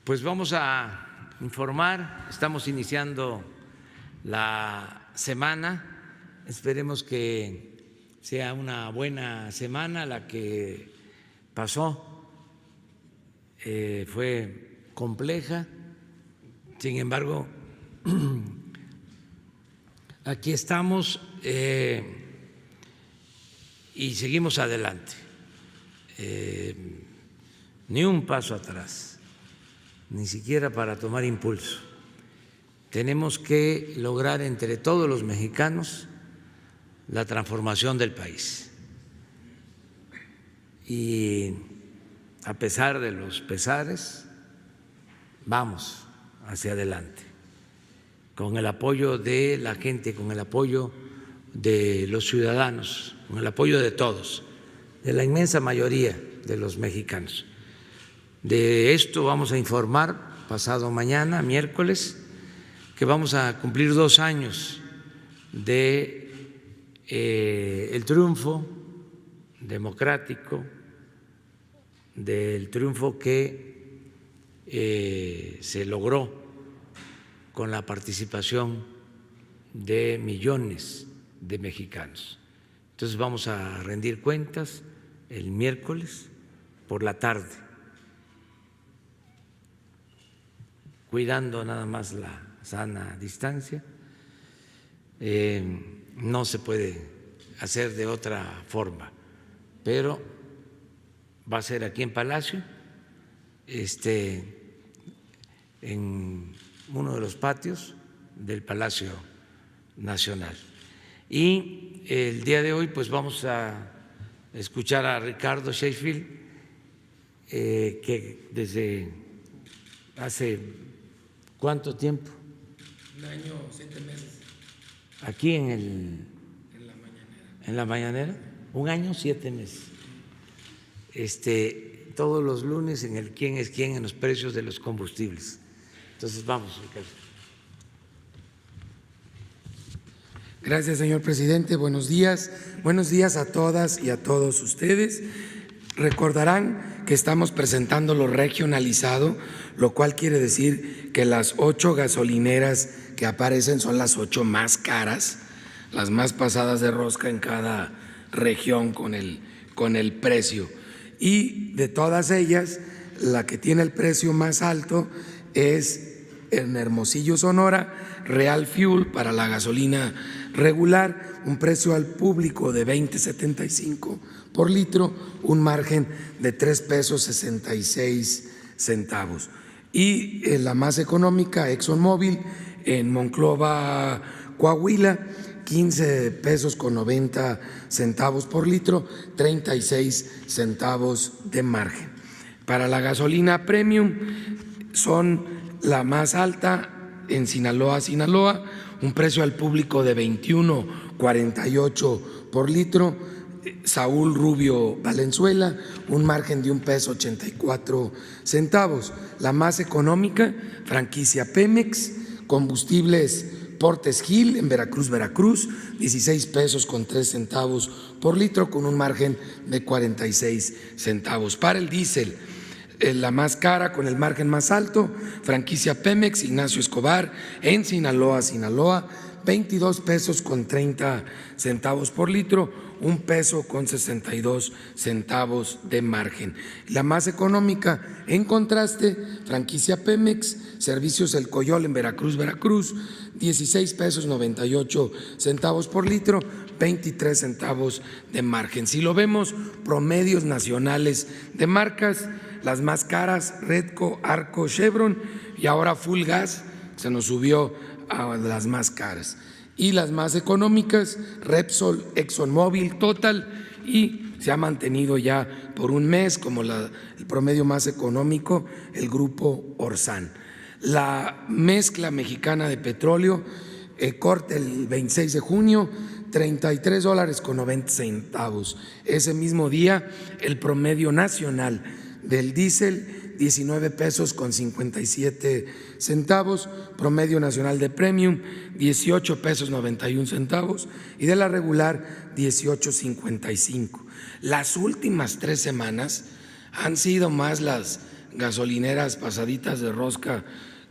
Pues vamos a informar, estamos iniciando la semana, esperemos que sea una buena semana la que pasó, fue compleja, sin embargo, aquí estamos y seguimos adelante, ni un paso atrás, ni siquiera para tomar impulso. Tenemos que lograr entre todos los mexicanos la transformación del país. Y a pesar de los pesares, vamos hacia adelante, con el apoyo de la gente, con el apoyo de los ciudadanos, con el apoyo de todos, de la inmensa mayoría de los mexicanos. De esto vamos a informar pasado mañana, miércoles, que vamos a cumplir 2 años de el triunfo democrático, del triunfo que se logró con la participación de millones de mexicanos. Entonces vamos a rendir cuentas el miércoles por la tarde, cuidando nada más la sana distancia. No se puede hacer de otra forma, pero va a ser aquí en Palacio, en uno de los patios del Palacio Nacional. Y el día de hoy pues vamos a escuchar a Ricardo Sheffield, que desde hace ¿cuánto tiempo? 1 año, 7 meses. Aquí en la mañanera. ¿En la mañanera? 1 año, 7 meses. Todos los lunes en el quién es quién en los precios de los combustibles. Entonces vamos, Ricardo. Gracias, señor presidente. Buenos días. Buenos días a todas y a todos ustedes. Recordarán que estamos presentando lo regionalizado, lo cual quiere decir que las 8 gasolineras que aparecen son las 8 más caras, las más pasadas de rosca en cada región con el precio. Y de todas ellas, la que tiene el precio más alto es en Hermosillo, Sonora, Real Fuel para la gasolina regular, un precio al público de 20.75 por litro, un margen de 3.66 pesos. Y la más económica, ExxonMobil, en Monclova, Coahuila, 15.90 pesos por litro, 36 centavos de margen. Para la gasolina premium son la más alta en Sinaloa, un precio al público de 21.48 por litro, Saúl Rubio Valenzuela, un margen de $1.84. La más económica, franquicia Pemex, combustibles Portes Gil en Veracruz, 16.03 pesos por litro con un margen de 46 centavos. Para el diésel, la más cara con el margen más alto, franquicia Pemex, Ignacio Escobar, en Sinaloa, 22.30 pesos por litro, $1.62 de margen. La más económica, en contraste, franquicia Pemex, Servicios El Coyol en Veracruz, 16.98 pesos por litro, 23 centavos de margen. Si lo vemos, promedios nacionales de marcas, las más caras, Redco, Arco, Chevron, y ahora Full Gas se nos subió a las más caras. Y las más económicas, Repsol, ExxonMobil, Total, y se ha mantenido ya por un mes como el promedio más económico, el grupo Orsan. La mezcla mexicana de petróleo, corte el 26 de junio, $33.90. Ese mismo día, el promedio nacional del diésel, 19.57 pesos, promedio nacional de premium, 18.91 pesos, y de la regular, 18.55. Las últimas 3 semanas han sido más las gasolineras pasaditas de rosca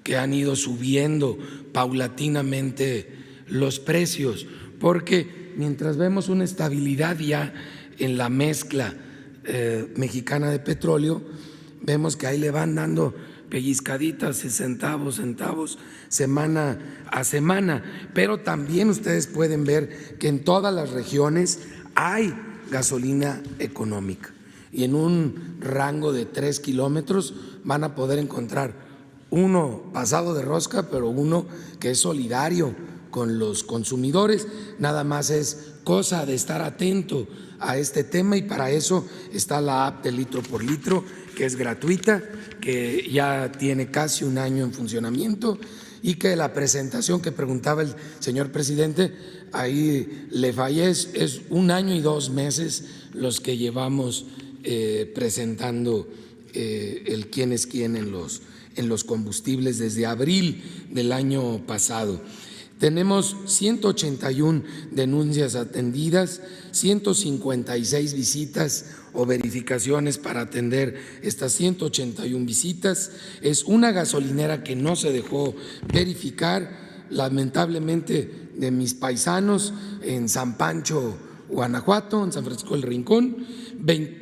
que han ido subiendo paulatinamente los precios, porque mientras vemos una estabilidad ya en la mezcla mexicana de petróleo, vemos que ahí le van dando pellizcaditas y centavos, semana a semana, pero también ustedes pueden ver que en todas las regiones hay gasolina económica y en un rango de 3 kilómetros van a poder encontrar uno pasado de rosca, pero uno que es solidario con los consumidores. Nada más es cosa de estar atento a este tema y para eso está la app de Litro por Litro, que es gratuita, que ya tiene casi un año en funcionamiento y que la presentación que preguntaba el señor presidente, ahí le fallé, es 1 año y 2 meses los que llevamos presentando el quién es quién en los combustibles desde abril del año pasado. Tenemos 181 denuncias atendidas, 156 visitas o verificaciones para atender estas 181 visitas. Es una gasolinera que no se dejó verificar, lamentablemente, de mis paisanos en San Pancho, Guanajuato, en San Francisco del Rincón,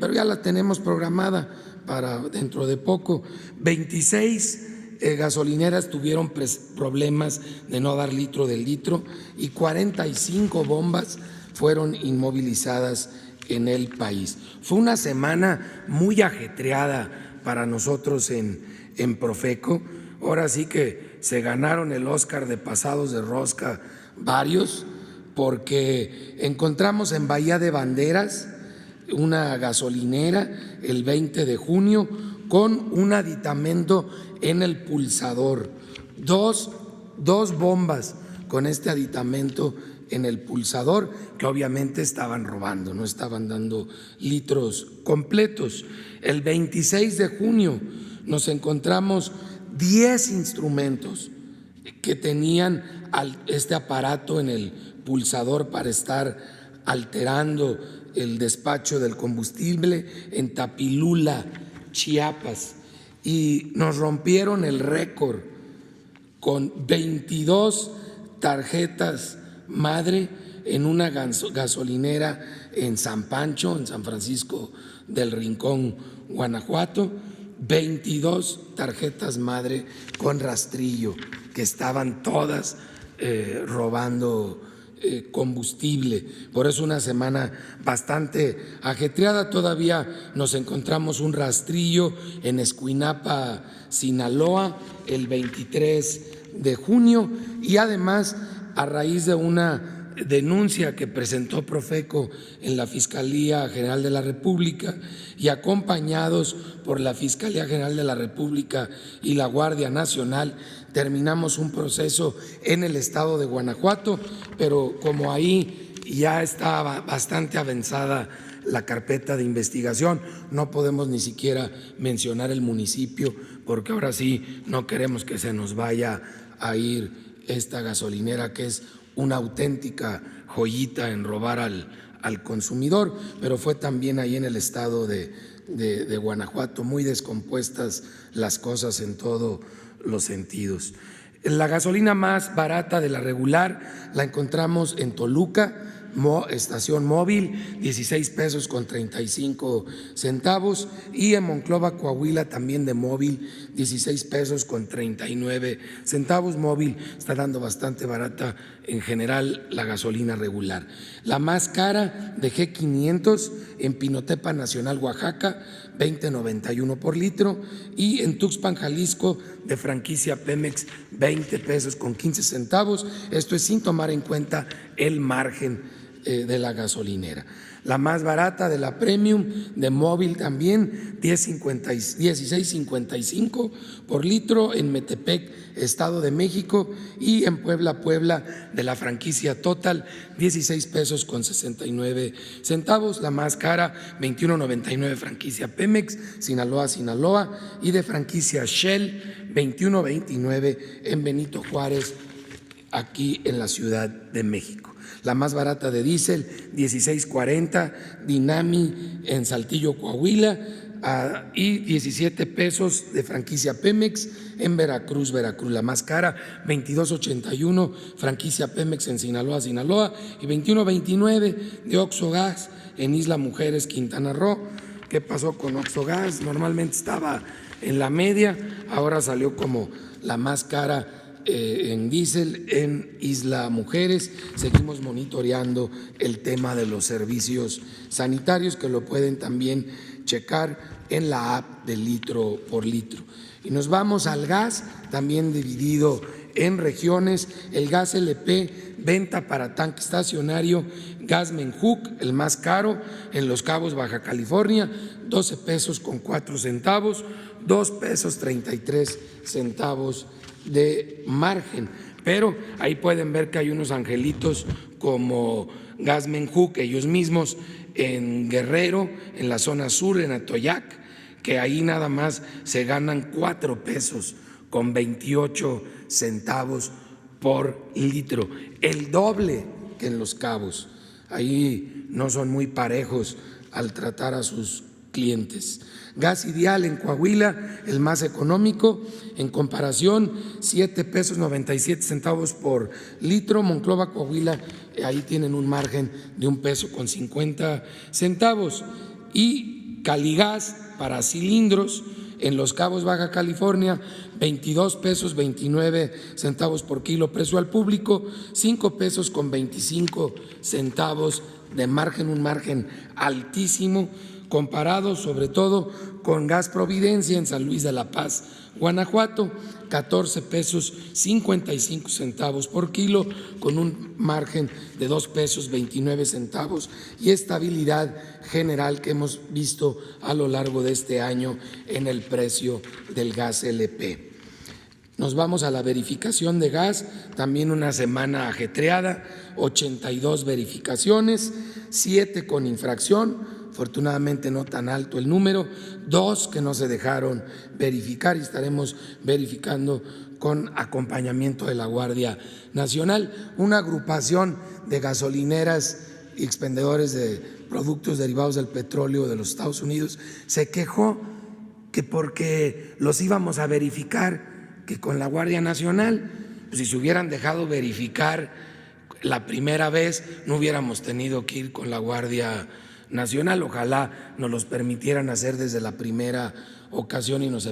pero ya la tenemos programada para dentro de poco. 26 gasolineras tuvieron problemas de no dar litro del litro y 45 bombas fueron inmovilizadas en el país. Fue una semana muy ajetreada para nosotros en Profeco. Ahora sí que se ganaron el Oscar de pasados de rosca varios, porque encontramos en Bahía de Banderas una gasolinera el 20 de junio con un aditamento en el pulsador, dos bombas con este aditamento en el pulsador que obviamente estaban robando, no estaban dando litros completos. El 26 de junio nos encontramos 10 instrumentos que tenían este aparato en el pulsador para estar alterando el despacho del combustible en Tapilula, Chiapas, y nos rompieron el récord con 22 tarjetas madre en una gasolinera en San Pancho, en San Francisco del Rincón, Guanajuato, 22 tarjetas madre con rastrillo que estaban todas robando combustible. Por eso una semana bastante ajetreada. Todavía nos encontramos un rastrillo en Escuinapa, Sinaloa, el 23 de junio y además a raíz de una denuncia que presentó Profeco en la Fiscalía General de la República y acompañados por la Fiscalía General de la República y la Guardia Nacional, terminamos un proceso en el estado de Guanajuato, pero como ahí ya estaba bastante avanzada la carpeta de investigación, no podemos ni siquiera mencionar el municipio porque ahora sí no queremos que se nos vaya a ir esta gasolinera que es una auténtica joyita en robar al consumidor, pero fue también ahí en el estado de Guanajuato, muy descompuestas las cosas en todos los sentidos. La gasolina más barata de la regular la encontramos en Toluca, estación móvil, 16 pesos con 35 centavos, y en Monclova, Coahuila, también de móvil, 16 pesos con 39 centavos. Móvil está dando bastante barata en general la gasolina regular. La más cara de G500 en Pinotepa Nacional, Oaxaca, 20.91 por litro, y en Tuxpan, Jalisco, de franquicia Pemex, 20 pesos con 15 centavos. Esto es sin tomar en cuenta el margen de la gasolinera. La más barata de la Premium de móvil también, 16.55 por litro en Metepec, Estado de México, y en Puebla de la franquicia Total, 16 pesos con 69 centavos. La más cara, 21.99 franquicia Pemex, Sinaloa, y de franquicia Shell, 21.29 en Benito Juárez, aquí en la Ciudad de México. La más barata de diésel, 16.40, Dinami en Saltillo, Coahuila, y 17 pesos de franquicia Pemex en Veracruz. La más cara, 22.81, franquicia Pemex en Sinaloa, y 21.29 de Oxogas en Isla Mujeres, Quintana Roo. ¿Qué pasó con Oxogas? Normalmente estaba en la media, ahora salió como la más cara en diésel en Isla Mujeres. Seguimos monitoreando el tema de los servicios sanitarios, que lo pueden también checar en la app de litro por litro. Y nos vamos al gas, también dividido en regiones. El gas LP, venta para tanque estacionario, gas Menjuc, el más caro en Los Cabos, Baja California, 12 pesos con 4 centavos, 2 pesos 33 centavos de margen. Pero ahí pueden ver que hay unos angelitos como gas Menjuc, ellos mismos en Guerrero, en la zona sur, en Atoyac, que ahí nada más se ganan 4 pesos con 28 centavos por litro, el doble que en Los Cabos. Ahí no son muy parejos al tratar a sus clientes. Gas Ideal en Coahuila, el más económico, en comparación, 7 pesos 97 centavos por litro. Monclova, Coahuila, ahí tienen un margen de 1 peso con 50 centavos. Y Caligas para cilindros en Los Cabos, Baja California, 22 pesos 29 centavos por kilo, precio al público, 5 pesos con 25 centavos de margen, un margen altísimo, comparado sobre todo con Gas Providencia en San Luis de la Paz, Guanajuato, 14 pesos 55 centavos por kilo, con un margen de 2 pesos 29 centavos y estabilidad general que hemos visto a lo largo de este año en el precio del gas LP. Nos vamos a la verificación de gas, también una semana ajetreada, 82 verificaciones, 7 con infracción. Afortunadamente no tan alto el número, 2 que no se dejaron verificar y estaremos verificando con acompañamiento de la Guardia Nacional. Una agrupación de gasolineras y expendedores de productos derivados del petróleo de los Estados Unidos se quejó que porque los íbamos a verificar, que con la Guardia Nacional, pues si se hubieran dejado verificar la primera vez no hubiéramos tenido que ir con la Guardia Nacional. Ojalá nos los permitieran hacer desde la primera ocasión y nos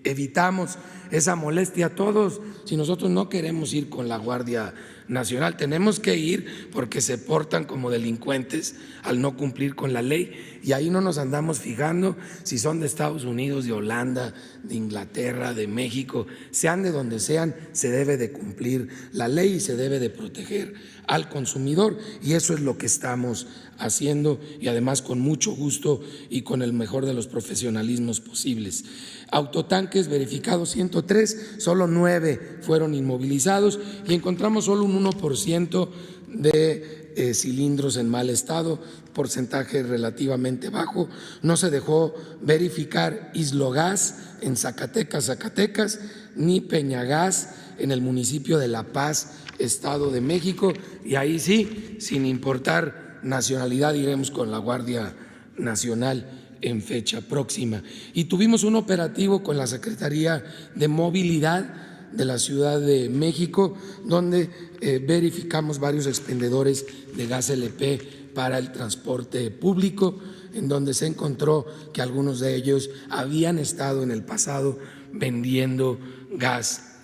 evitamos esa molestia a todos. Si nosotros no queremos ir con la Guardia Nacional, tenemos que ir porque se portan como delincuentes al no cumplir con la ley, y ahí no nos andamos fijando si son de Estados Unidos, de Holanda, de Inglaterra, de México, sean de donde sean, se debe de cumplir la ley y se debe de proteger al consumidor, y eso es lo que estamos haciendo, y además con mucho gusto y con el mejor de los profesionalismos posibles. Autotanques verificados 103, solo 9 fueron inmovilizados y encontramos solo un 1% de cilindros en mal estado, porcentaje relativamente bajo. No se dejó verificar Islogas en Zacatecas, ni Peñagas en el municipio de La Paz, Estado de México, y ahí sí, sin importar nacionalidad, iremos con la Guardia Nacional en fecha próxima. Y tuvimos un operativo con la Secretaría de Movilidad de la Ciudad de México, donde verificamos varios expendedores de gas LP para el transporte público, en donde se encontró que algunos de ellos habían estado en el pasado vendiendo gas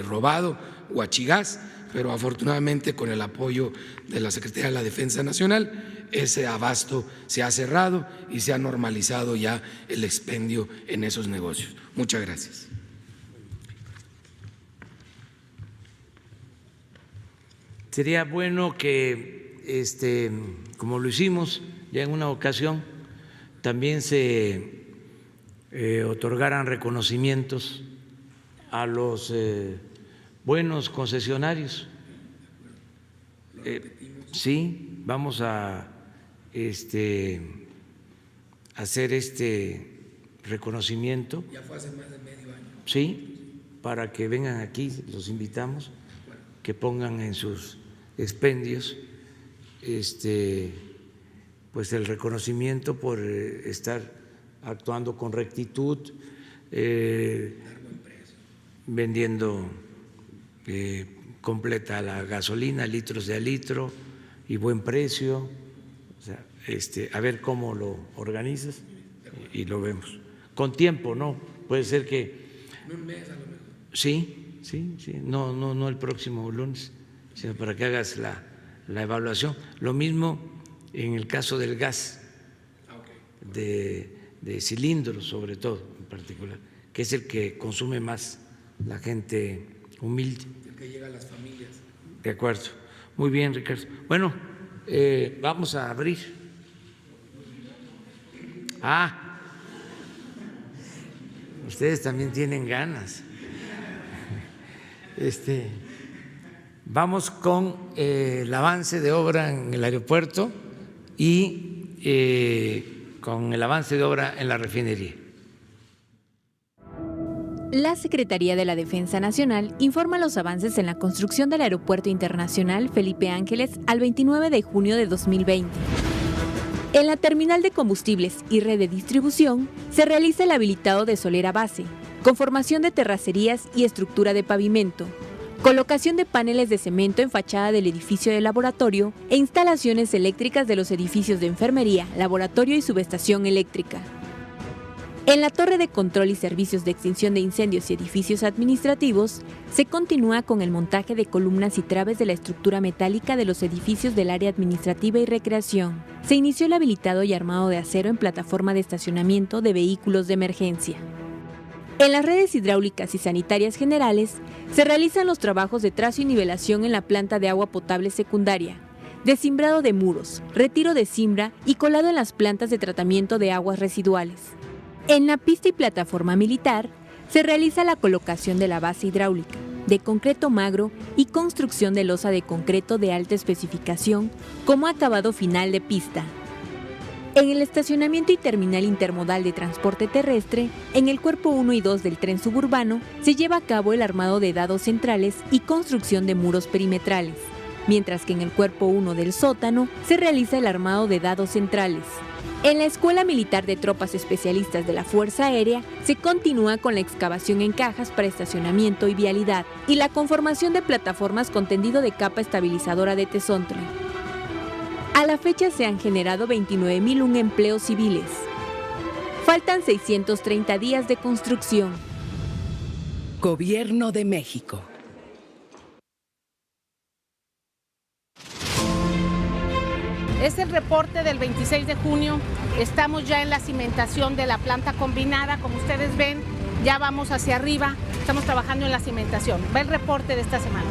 robado, huachigás, pero afortunadamente con el apoyo de la Secretaría de la Defensa Nacional ese abasto se ha cerrado y se ha normalizado ya el expendio en esos negocios. Muchas gracias. Sería bueno que, como lo hicimos ya en una ocasión, también se otorgaran reconocimientos a los buenos concesionarios. Sí, vamos a hacer este reconocimiento. Ya fue hace más de medio año. Sí, para que vengan aquí, los invitamos, que pongan en sus expendios, pues el reconocimiento por estar actuando con rectitud, vendiendo completa la gasolina, litros de a litro y buen precio. O sea, a ver cómo lo organizas y lo vemos. Con tiempo, ¿no? Puede ser que… Un mes a lo mejor. Sí, no el próximo lunes, sino para que hagas la evaluación. Lo mismo en el caso del gas, de cilindros sobre todo en particular, que es el que consume más la gente humilde. El que llega a las familias. De acuerdo. Muy bien, Ricardo. Bueno, vamos a abrir. Ustedes también tienen ganas. Vamos con el avance de obra en el aeropuerto y con el avance de obra en la refinería. La Secretaría de la Defensa Nacional informa los avances en la construcción del Aeropuerto Internacional Felipe Ángeles al 29 de junio de 2020. En la terminal de combustibles y red de distribución se realiza el habilitado de solera base, conformación de terracerías y estructura de pavimento, colocación de paneles de cemento en fachada del edificio de laboratorio e instalaciones eléctricas de los edificios de enfermería, laboratorio y subestación eléctrica. En la torre de control y servicios de extinción de incendios y edificios administrativos, se continúa con el montaje de columnas y traves de la estructura metálica de los edificios del área administrativa y recreación. Se inició el habilitado y armado de acero en plataforma de estacionamiento de vehículos de emergencia. En las redes hidráulicas y sanitarias generales, se realizan los trabajos de trazo y nivelación en la planta de agua potable secundaria, desimbrado de muros, retiro de cimbra y colado en las plantas de tratamiento de aguas residuales. En la pista y plataforma militar, se realiza la colocación de la base hidráulica, de concreto magro y construcción de losa de concreto de alta especificación como acabado final de pista. En el estacionamiento y terminal intermodal de transporte terrestre, en el cuerpo 1 y 2 del tren suburbano, se lleva a cabo el armado de dados centrales y construcción de muros perimetrales, mientras que en el cuerpo 1 del sótano se realiza el armado de dados centrales. En la Escuela Militar de Tropas Especialistas de la Fuerza Aérea se continúa con la excavación en cajas para estacionamiento y vialidad y la conformación de plataformas con tendido de capa estabilizadora de tesontle. A la fecha se han generado 29.001 empleos civiles. Faltan 630 días de construcción. Gobierno de México. Es el reporte del 26 de junio. Estamos ya en la cimentación de la planta combinada. Como ustedes ven, ya vamos hacia arriba. Estamos trabajando en la cimentación. Va el reporte de esta semana.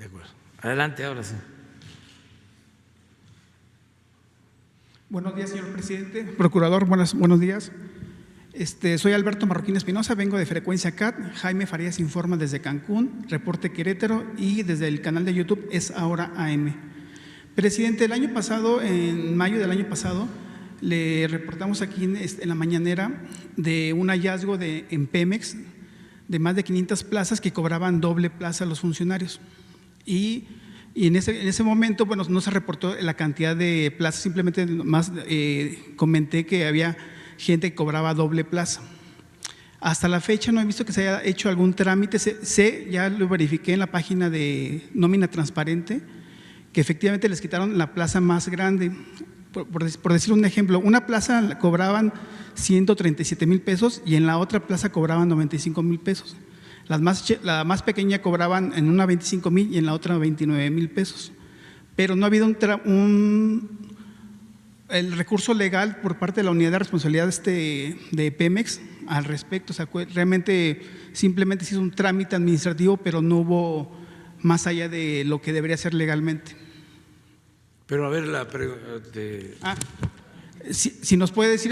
De acuerdo. Adelante, ahora sí. Buenos días, señor presidente. Procurador, buenos días. Soy Alberto Marroquín Espinosa, vengo de Frecuencia CAT. Jaime Farías informa desde Cancún, Reporte Querétaro, y desde el canal de YouTube Es Ahora AM. Presidente, el año pasado, en mayo del año pasado, le reportamos aquí en la mañanera de un hallazgo en Pemex de más de 500 plazas que cobraban doble plaza a los funcionarios. Y en ese momento, bueno, no se reportó la cantidad de plazas, simplemente más comenté que había gente que cobraba doble plaza. Hasta la fecha no he visto que se haya hecho algún trámite. Ya lo verifiqué en la página de Nómina Transparente, que efectivamente les quitaron la plaza más grande. Por decir un ejemplo, una plaza cobraban 137,000 pesos y en la otra plaza cobraban 95,000 pesos. La más pequeña cobraban en una 25,000 y en la otra 29,000 pesos. Pero no ha habido el recurso legal por parte de la Unidad de Responsabilidad de Pemex al respecto. O sea, realmente simplemente se hizo un trámite administrativo, pero no hubo más allá de lo que debería ser legalmente. Pero a ver, si nos puede decir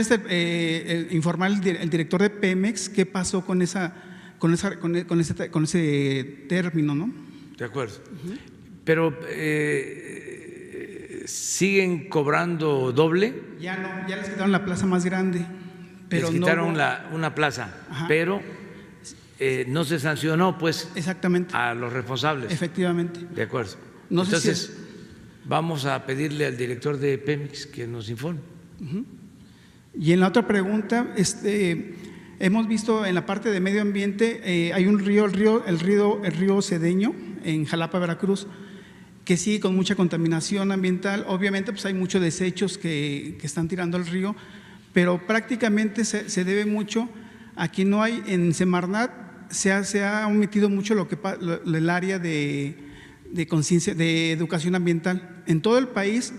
informar el director de Pemex qué pasó con ese término, ¿no? De acuerdo. Pero ¿siguen cobrando doble? Ya no, ya les quitaron la plaza más grande. Pero les quitaron no una plaza, ajá, pero no se sancionó, pues, exactamente, a los responsables. Efectivamente. De acuerdo. No sé Entonces, vamos a pedirle al director de Pemex que nos informe. Y en la otra pregunta, hemos visto en la parte de medio ambiente, hay un río, el río Cedeño, en Jalapa, Veracruz, que sigue con mucha contaminación ambiental. Obviamente, pues hay muchos desechos que están tirando al río, pero prácticamente se debe mucho a que no hay, en Semarnat se ha omitido mucho el área de conciencia, de educación ambiental. En todo el país,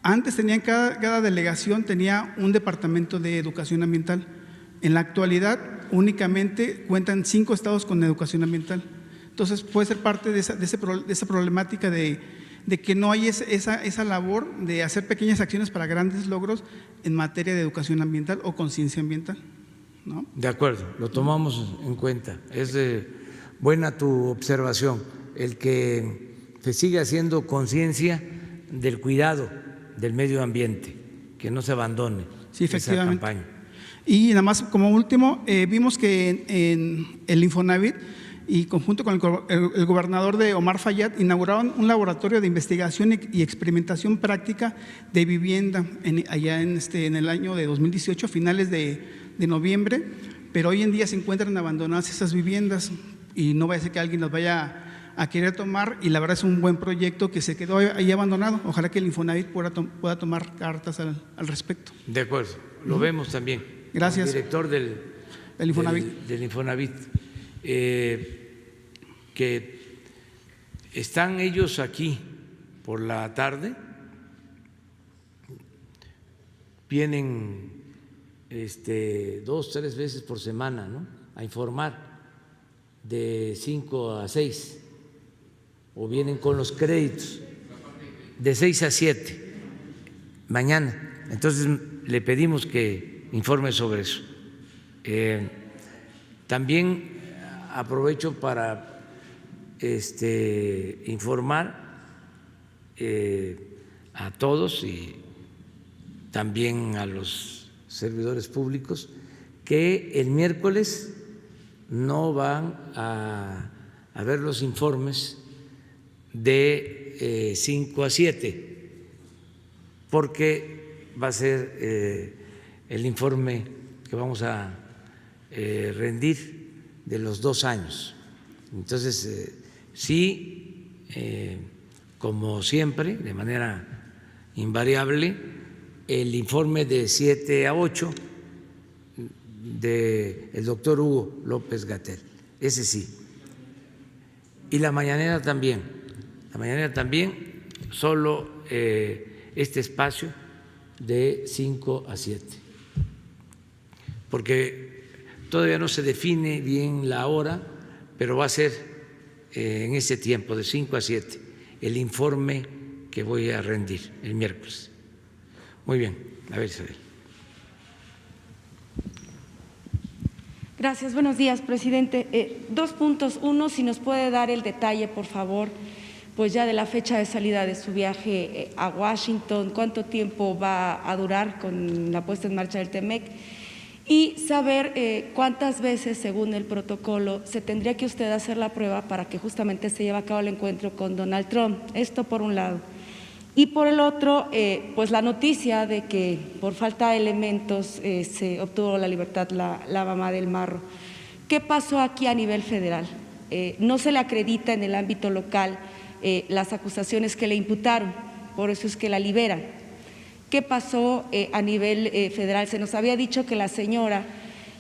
antes cada delegación tenía un departamento de educación ambiental. En la actualidad, únicamente cuentan 5 estados con educación ambiental. Entonces, puede ser parte de esa problemática de que no hay esa labor de hacer pequeñas acciones para grandes logros en materia de educación ambiental o conciencia ambiental, ¿no? De acuerdo, lo tomamos en cuenta. Es buena tu observación, el que se siga haciendo conciencia del cuidado del medio ambiente, que no se abandone esa campaña. Y nada más como último, vimos que en el Infonavit y conjunto con el gobernador de Omar Fayad inauguraron un laboratorio de investigación y experimentación práctica de vivienda allá en el año de 2018, finales de noviembre, pero hoy en día se encuentran abandonadas esas viviendas y no vaya a ser que alguien las vaya a querer tomar, y la verdad es un buen proyecto que se quedó ahí abandonado. Ojalá que el Infonavit pueda tomar cartas al respecto. De acuerdo, lo vemos también. Gracias. El director del Infonavit. Que están ellos aquí por la tarde, vienen 2, 3 veces por semana, ¿no?, a informar de 5 a 6, o vienen con los créditos de 6 a 7 mañana. Entonces le pedimos que informe sobre eso. También aprovecho para informar a todos y también a los servidores públicos que el miércoles no van a ver los informes de 5 a 7, porque va a ser el informe que vamos a rendir de los 2 años. Entonces, sí, como siempre, de manera invariable, el informe de 7 a 8 del doctor Hugo López-Gatell, ese sí. Y la mañanera también, solo este espacio de 5 a 7, porque todavía no se define bien la hora, pero va a ser en ese tiempo, de 5 a 7, el informe que voy a rendir el miércoles. Muy bien, a ver, Isabel. Gracias, buenos días, presidente. 2 puntos. Uno, si nos puede dar el detalle, por favor, pues ya de la fecha de salida de su viaje a Washington, cuánto tiempo va a durar con la puesta en marcha del TEMEC, y saber cuántas veces, según el protocolo, se tendría que usted hacer la prueba para que justamente se lleve a cabo el encuentro con Donald Trump. Esto por un lado. Y por el otro, pues la noticia de que por falta de elementos se obtuvo la libertad la mamá del Marro. ¿Qué pasó aquí a nivel federal? No se le acredita en el ámbito local las acusaciones que le imputaron, por eso es que la liberan. ¿Qué pasó a nivel federal? Se nos había dicho que la señora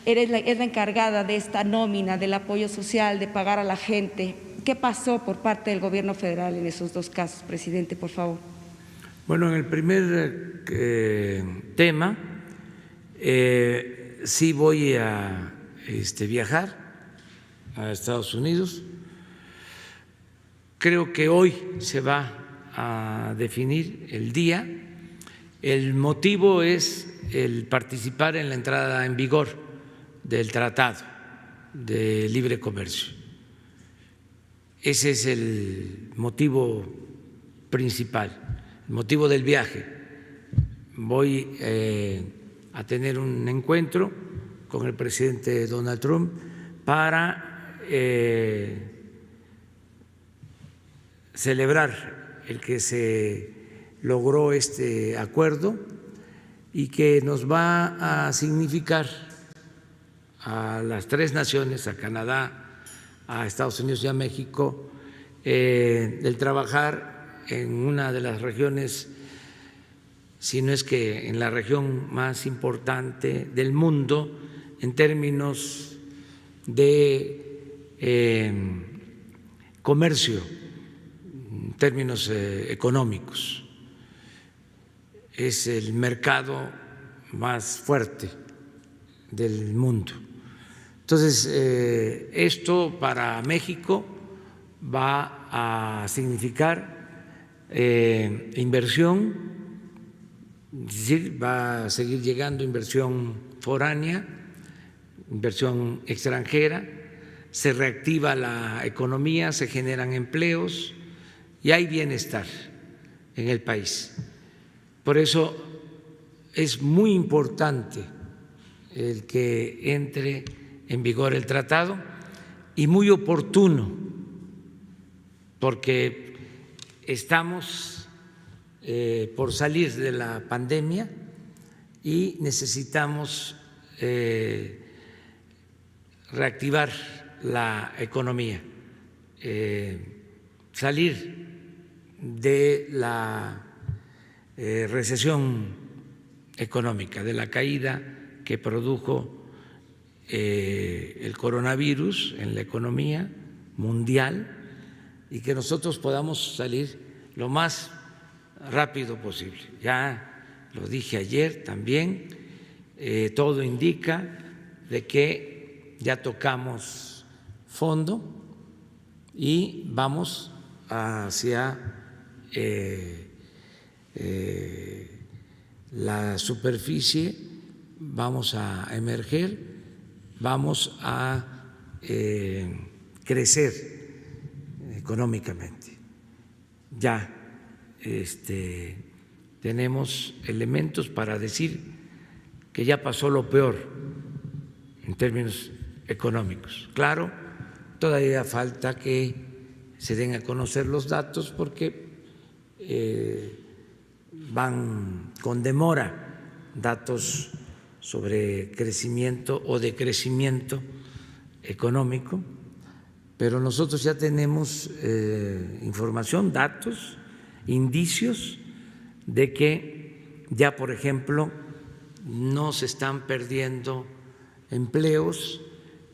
es la encargada de esta nómina, del apoyo social, de pagar a la gente. ¿Qué pasó por parte del gobierno federal en esos 2 casos, presidente, por favor? Bueno, en el primer tema, sí voy a viajar a Estados Unidos. Creo que hoy se va a definir el día. El motivo es el participar en la entrada en vigor del Tratado de Libre Comercio. Ese es el motivo principal. El motivo del viaje. Voy a tener un encuentro con el presidente Donald Trump para celebrar el que se logró este acuerdo y que nos va a significar a las 3 naciones, a Canadá, a Estados Unidos y a México, el trabajar en una de las regiones, si no es que en la región más importante del mundo en términos de comercio, en términos económicos. Es el mercado más fuerte del mundo. Entonces, esto para México va a significar inversión, es decir, va a seguir llegando inversión foránea, inversión extranjera, se reactiva la economía, se generan empleos y hay bienestar en el país. Por eso es muy importante el que entre en vigor el tratado y muy oportuno, porque estamos por salir de la pandemia y necesitamos reactivar la economía, salir de la recesión económica, de la caída que produjo el coronavirus en la economía mundial, y que nosotros podamos salir lo más rápido posible. Ya lo dije ayer también, todo indica de que ya tocamos fondo y vamos hacia la superficie, vamos a emerger, vamos a crecer económicamente. Ya tenemos elementos para decir que ya pasó lo peor en términos económicos. Claro, todavía falta que se den a conocer los datos porque van con demora datos sobre crecimiento o decrecimiento económico, pero nosotros ya tenemos información, datos, indicios de que ya, por ejemplo, no se están perdiendo empleos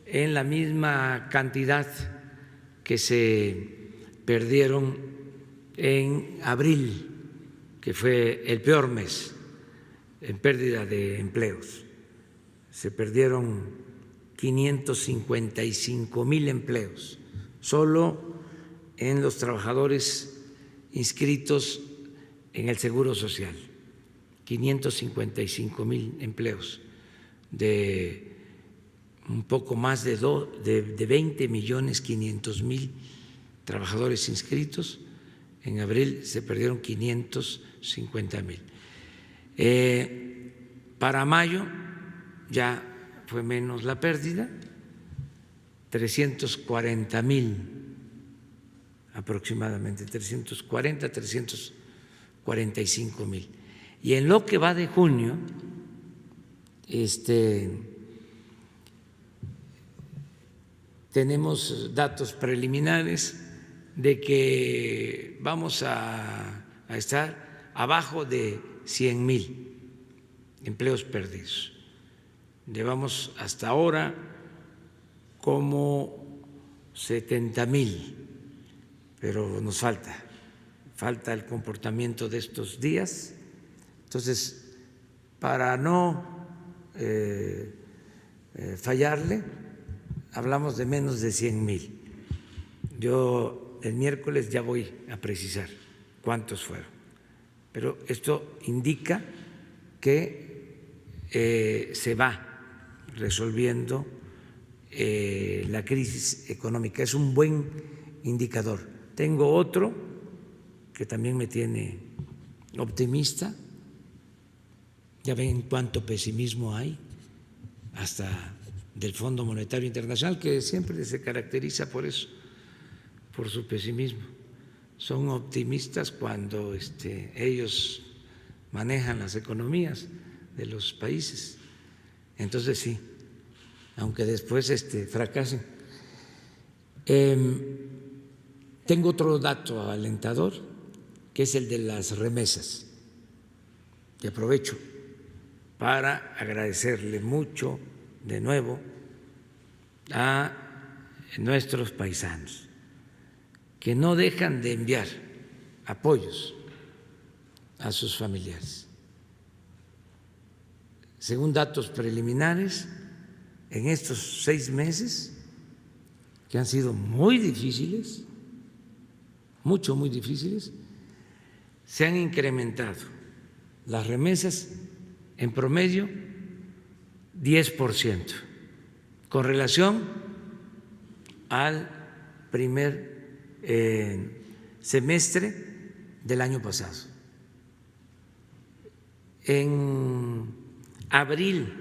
en la misma cantidad que se perdieron en abril, que fue el peor mes en pérdida de empleos. Se perdieron 555,000 empleos solo en los trabajadores inscritos en el Seguro Social, 555,000 empleos de un poco más de 20.500.000 trabajadores inscritos. En abril se perdieron 550,000. Para mayo ya fue menos la pérdida, 340,000 aproximadamente, 340, 345,000. Y en lo que va de junio, tenemos datos preliminares de que vamos a estar abajo de 100,000 empleos perdidos. Llevamos hasta ahora como 70,000, pero nos falta el comportamiento de estos días. Entonces, para no fallarle, hablamos de menos de 100,000. Yo el miércoles ya voy a precisar cuántos fueron, pero esto indica que se va resolviendo la crisis económica. Es un buen indicador. Tengo otro que también me tiene optimista. Ya ven cuánto pesimismo hay, hasta del Fondo Monetario Internacional, que siempre se caracteriza por eso, por su pesimismo. Son optimistas cuando ellos manejan las economías de los países. Entonces sí, aunque después fracasen. Tengo otro dato alentador, que es el de las remesas. Y aprovecho para agradecerle mucho de nuevo a nuestros paisanos que no dejan de enviar apoyos a sus familiares. Según datos preliminares, en estos 6 meses, que han sido muy difíciles, muy difíciles, se han incrementado las remesas en promedio 10% con relación al primer semestre del año pasado. En abril,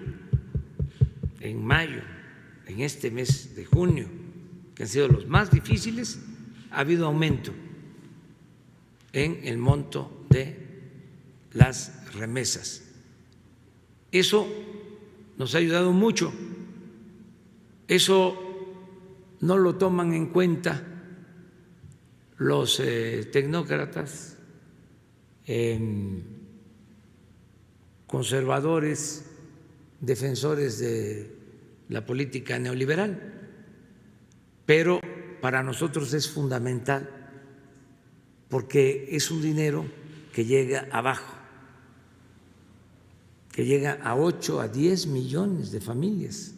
en mayo, en este mes de junio, que han sido los más difíciles, ha habido aumento en el monto de las remesas. Eso nos ha ayudado mucho. Eso no lo toman en cuenta los tecnócratas, conservadores, defensores de la política neoliberal, pero para nosotros es fundamental porque es un dinero que llega abajo, que llega a 8 a 10 millones de familias,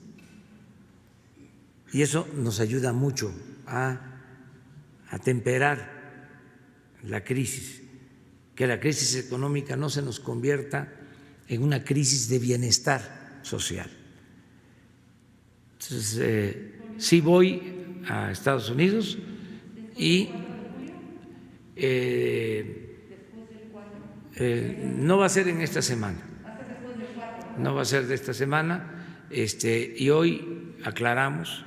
y eso nos ayuda mucho a temperar la crisis, que la crisis económica no se nos convierta en una crisis de bienestar social. Entonces, sí voy a Estados Unidos y no va a ser en esta semana, no va a ser de esta semana, y hoy aclaramos,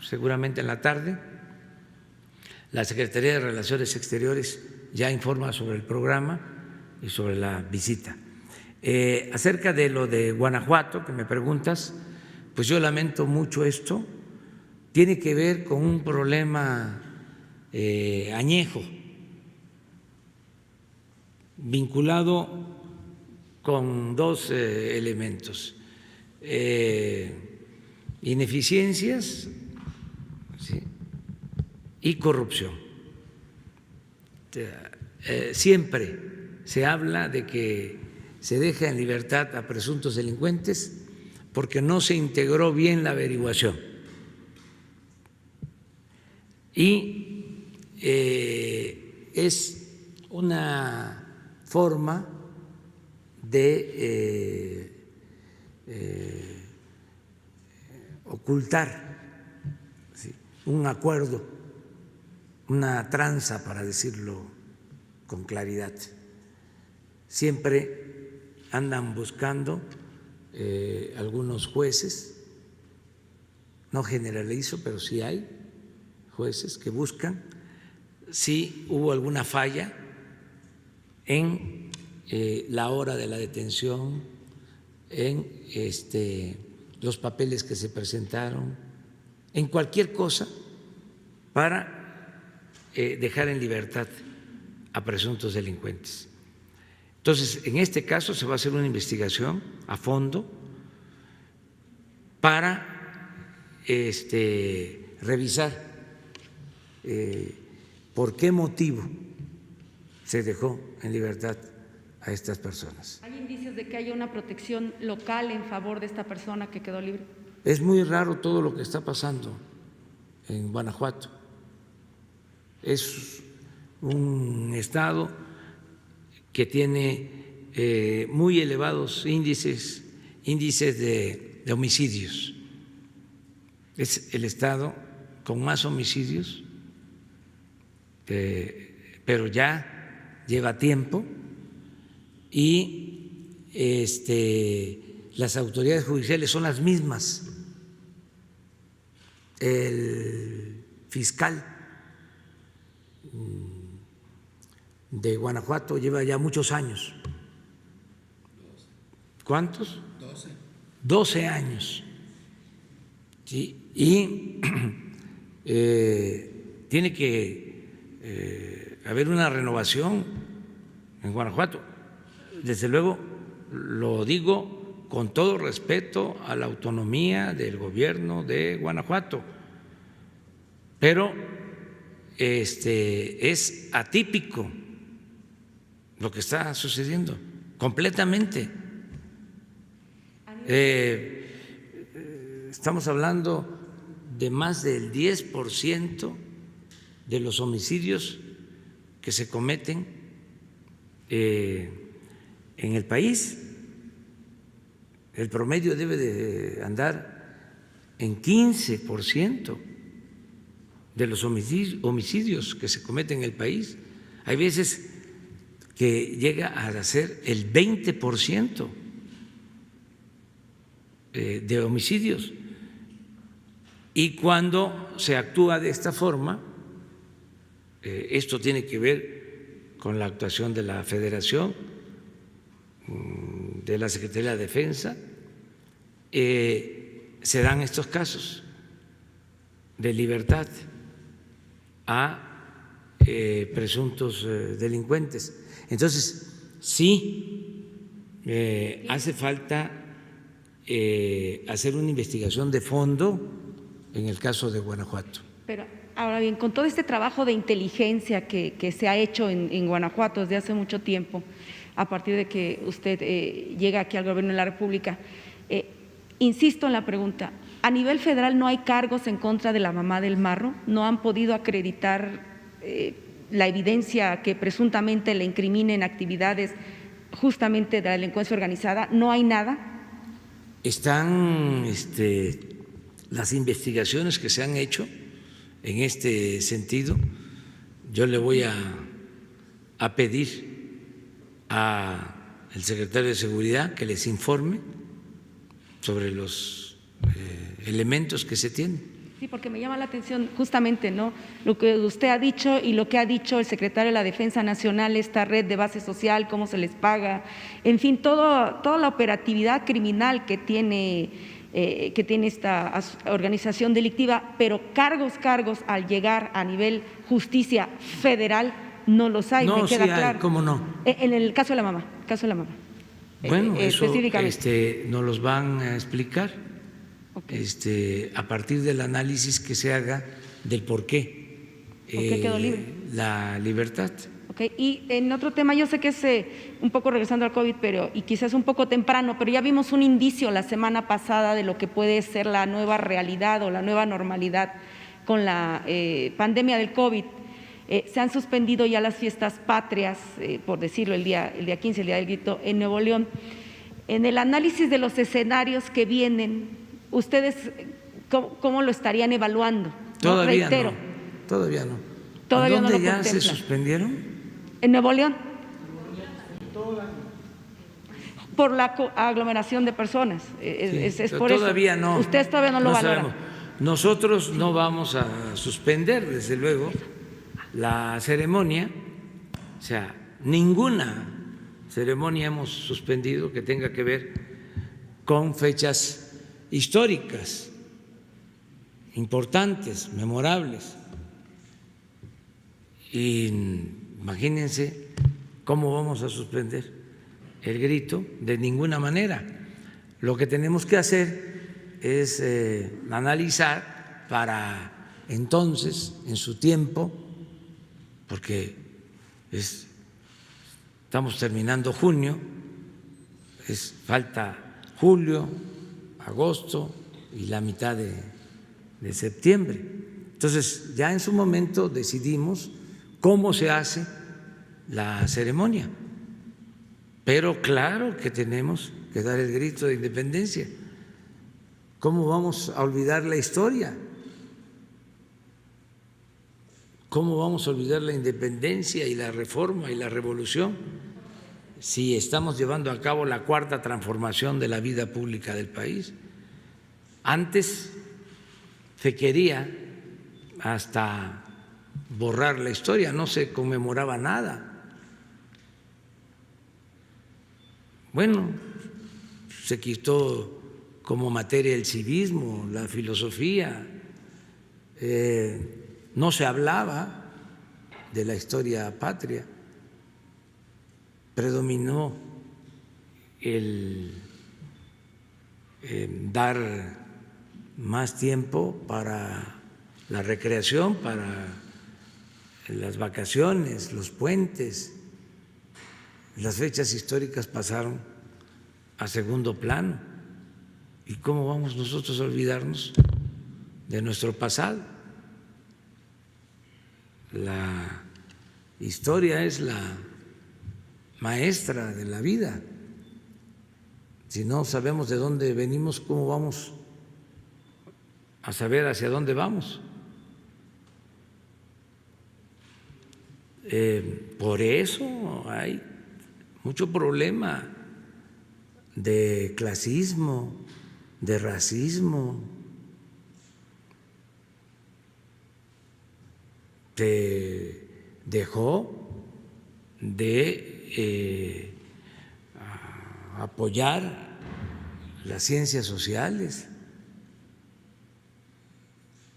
seguramente en la tarde, la Secretaría de Relaciones Exteriores ya informa sobre el programa y sobre la visita. Acerca de lo de Guanajuato, que me preguntas, pues yo lamento mucho esto. Tiene que ver con un problema añejo, vinculado con 2 elementos: ineficiencias, ¿sí?, y corrupción. Siempre se habla de que se deja en libertad a presuntos delincuentes porque no se integró bien la averiguación. Y es una forma de ocultar, ¿sí?, un acuerdo, una tranza, para decirlo con claridad. Siempre andan buscando algunos jueces, no generalizo, pero sí hay jueces que buscan si hubo alguna falla en la hora de la detención, en los papeles que se presentaron, en cualquier cosa para dejar en libertad a presuntos delincuentes. Entonces, en este caso se va a hacer una investigación a fondo para revisar por qué motivo se dejó en libertad a estas personas. ¿Hay indicios de que haya una protección local en favor de esta persona que quedó libre? Es muy raro todo lo que está pasando en Guanajuato. Es un estado que tiene muy elevados índices de homicidios. Es el estado con más homicidios, pero ya lleva tiempo y las autoridades judiciales son las mismas. El fiscal de Guanajuato lleva ya muchos años. ¿Cuántos? 12 años. ¿Sí? Y tiene que haber una renovación en Guanajuato. Desde luego, lo digo con todo respeto a la autonomía del gobierno de Guanajuato, pero es atípico lo que está sucediendo, completamente. Estamos hablando de más del 10% de los homicidios que se cometen en el país. El promedio debe de andar en 15% de los homicidios que se cometen en el país. Hay veces que llega a ser el 20% de homicidios. Y cuando se actúa de esta forma, esto tiene que ver con la actuación de la Federación, de la Secretaría de Defensa, se dan estos casos de libertad a presuntos delincuentes. Entonces, sí, hace falta hacer una investigación de fondo en el caso de Guanajuato. Pero ahora bien, con todo este trabajo de inteligencia que se ha hecho en Guanajuato desde hace mucho tiempo, a partir de que usted llega aquí al Gobierno de la República, insisto en la pregunta, ¿a nivel federal no hay cargos en contra de la mamá del Marro? ¿No han podido acreditar la evidencia que presuntamente le incriminen actividades justamente de la delincuencia organizada? ¿No hay nada? Están las investigaciones que se han hecho en este sentido. Yo le voy a pedir al secretario de Seguridad que les informe sobre los elementos que se tienen. Sí, porque me llama la atención justamente, ¿no?, lo que usted ha dicho y lo que ha dicho el secretario de la Defensa Nacional, esta red de base social, cómo se les paga, en fin, toda la operatividad criminal que tiene esta organización delictiva, pero cargos al llegar a nivel justicia federal no los hay, No, me queda sí claro. hay, ¿cómo no? En el caso de la mamá, Bueno, eso específicamente. nos los van a explicar. Okay. A partir del análisis que se haga del por qué quedó libre la libertad. Okay. Y en otro tema, yo sé que es un poco regresando al COVID, y quizás un poco temprano, pero ya vimos un indicio la semana pasada de lo que puede ser la nueva realidad o la nueva normalidad con la pandemia del COVID. Se han suspendido ya las fiestas patrias, por decirlo, el día 15, el Día del Grito, en Nuevo León. En el análisis de los escenarios que vienen, ¿ustedes cómo lo estarían evaluando? Todavía Reitero. no. Todavía no. Todavía no lo ¿Dónde ya se contemplan? suspendieron? En Nuevo León. Por la aglomeración de personas. Es por todavía eso. no. Ustedes todavía no lo valoran. Sabemos. Nosotros no vamos a suspender, desde luego, la ceremonia. O sea, ninguna ceremonia hemos suspendido que tenga que ver con fechas históricas, importantes, memorables. Y imagínense cómo vamos a suspender el grito, de ninguna manera. Lo que tenemos que hacer es analizar para entonces, en su tiempo, porque estamos terminando junio, falta julio, agosto y la mitad de septiembre. Entonces, ya en su momento decidimos cómo se hace la ceremonia. Pero claro que tenemos que dar el grito de independencia. ¿Cómo vamos a olvidar la historia? ¿Cómo vamos a olvidar la independencia y la reforma y la revolución si estamos llevando a cabo la cuarta transformación de la vida pública del país? Antes se quería hasta borrar la historia, no se conmemoraba nada. Bueno, se quitó como materia el civismo, la filosofía, no se hablaba de la historia patria, predominó el dar más tiempo para la recreación, para las vacaciones, los puentes. Las fechas históricas pasaron a segundo plano. ¿Y cómo vamos nosotros a olvidarnos de nuestro pasado? La historia es la maestra de la vida. Si no sabemos de dónde venimos, ¿cómo vamos a saber hacia dónde vamos? Por eso hay mucho problema de clasismo, de racismo, se dejó de apoyar las ciencias sociales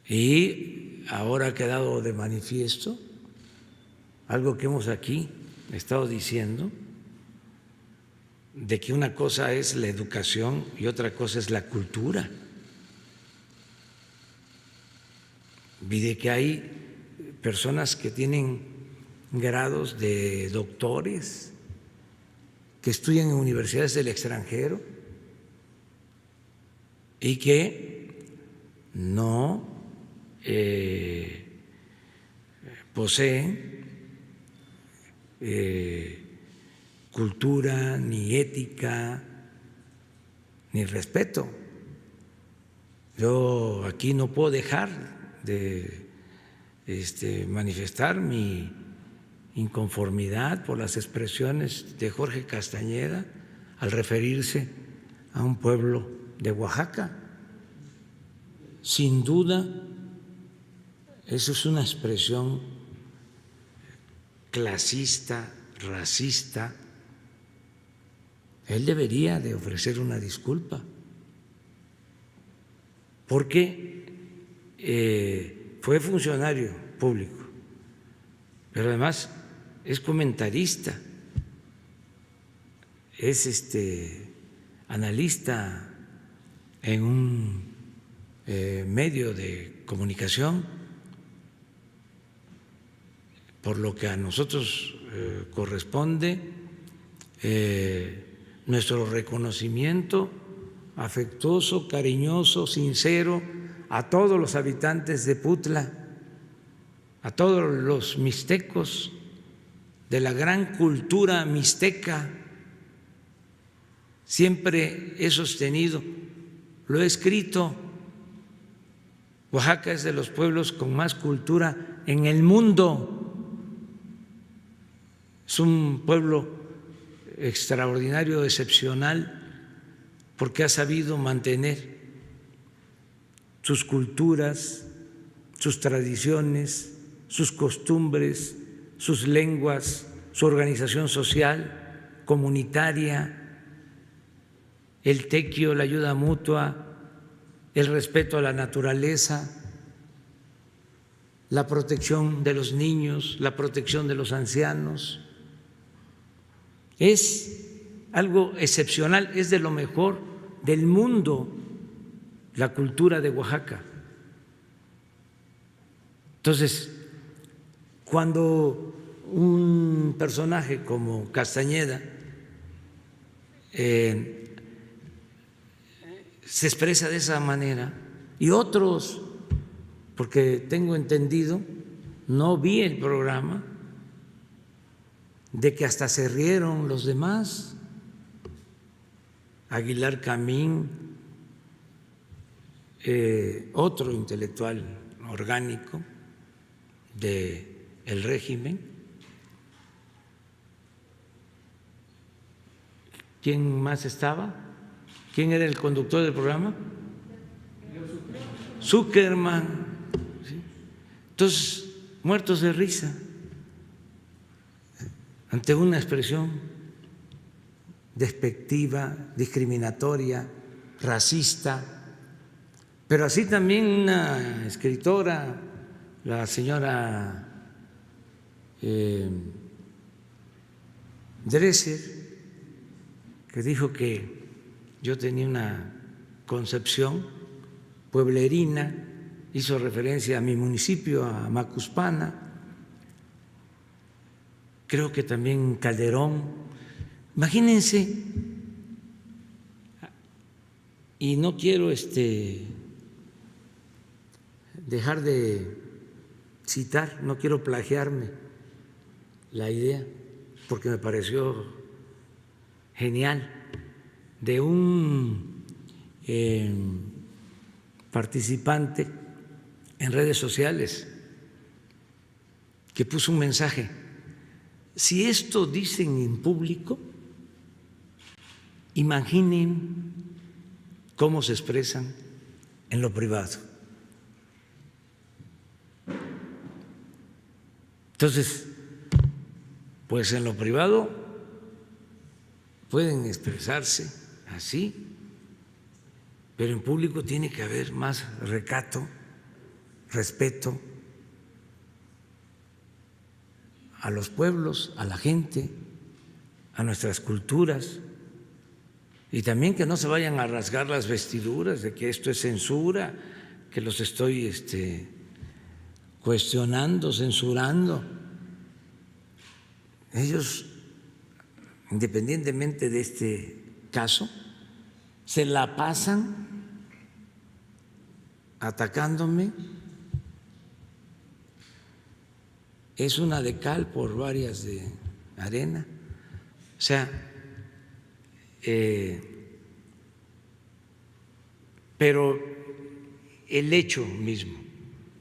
y ahora ha quedado de manifiesto algo que hemos aquí estado diciendo, de que una cosa es la educación y otra cosa es la cultura, y de que hay personas que tienen grados de doctores, que estudian en universidades del extranjero y que no poseen cultura, ni ética, ni respeto. Yo aquí no puedo dejar de manifestar mi inconformidad por las expresiones de Jorge Castañeda al referirse a un pueblo de Oaxaca. Sin duda, eso es una expresión clasista, racista. Él debería de ofrecer una disculpa, porque fue funcionario público, pero además es comentarista, es analista en un medio de comunicación, por lo que a nosotros corresponde nuestro reconocimiento afectuoso, cariñoso, sincero a todos los habitantes de Putla, a todos los mixtecos de la gran cultura mixteca. Siempre he sostenido, lo he escrito, Oaxaca es de los pueblos con más cultura en el mundo. Es un pueblo extraordinario, excepcional, porque ha sabido mantener sus culturas, sus tradiciones, sus costumbres, sus lenguas, su organización social, comunitaria, el tequio, la ayuda mutua, el respeto a la naturaleza, la protección de los niños, la protección de los ancianos. Es algo excepcional, es de lo mejor del mundo la cultura de Oaxaca. Entonces, cuando un personaje como Castañeda se expresa de esa manera, y otros, porque tengo entendido, no vi el programa, de que hasta se rieron los demás, Aguilar Camín, otro intelectual orgánico del régimen. ¿Quién más estaba? ¿Quién era el conductor del programa? Zuckerman. ¿Sí? Entonces, muertos de risa ante una expresión despectiva, discriminatoria, racista, pero así también una escritora, la señora Dresser, que dijo que yo tenía una concepción pueblerina, hizo referencia a mi municipio, a Macuspana, creo que también Calderón. Imagínense, y no quiero dejar de citar, no quiero plagiarme la idea, porque me pareció genial, de un participante en redes sociales que puso un mensaje: si esto dicen en público, imaginen cómo se expresan en lo privado. Entonces, pues en lo privado pueden expresarse así, pero en público tiene que haber más recato, respeto a los pueblos, a la gente, a nuestras culturas, y también que no se vayan a rasgar las vestiduras de que esto es censura, que los estoy cuestionando, censurando. Ellos, independientemente de este caso, se la pasan atacándome. Es una de cal por varias de arena. O sea, pero el hecho mismo,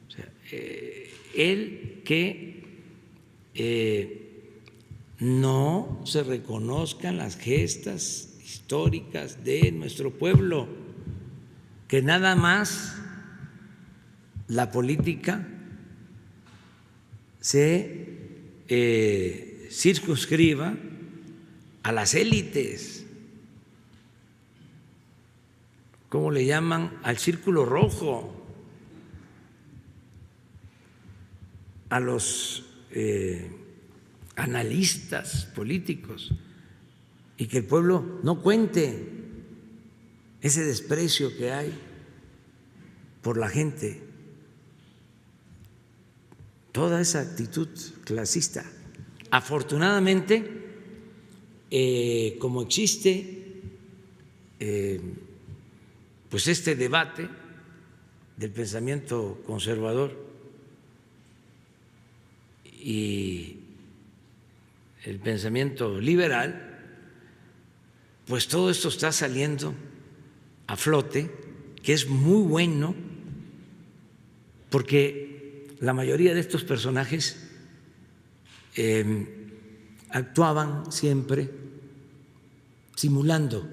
o sea, el que no se reconozcan las gestas históricas de nuestro pueblo, que nada más la política se circunscriba a las élites, ¿cómo le llaman? Al círculo rojo, a los analistas políticos, y que el pueblo no cuente ese desprecio que hay por la gente, toda esa actitud clasista. Afortunadamente, como existe pues este debate del pensamiento conservador y el pensamiento liberal, pues todo esto está saliendo a flote, que es muy bueno, porque la mayoría de estos personajes actuaban siempre simulando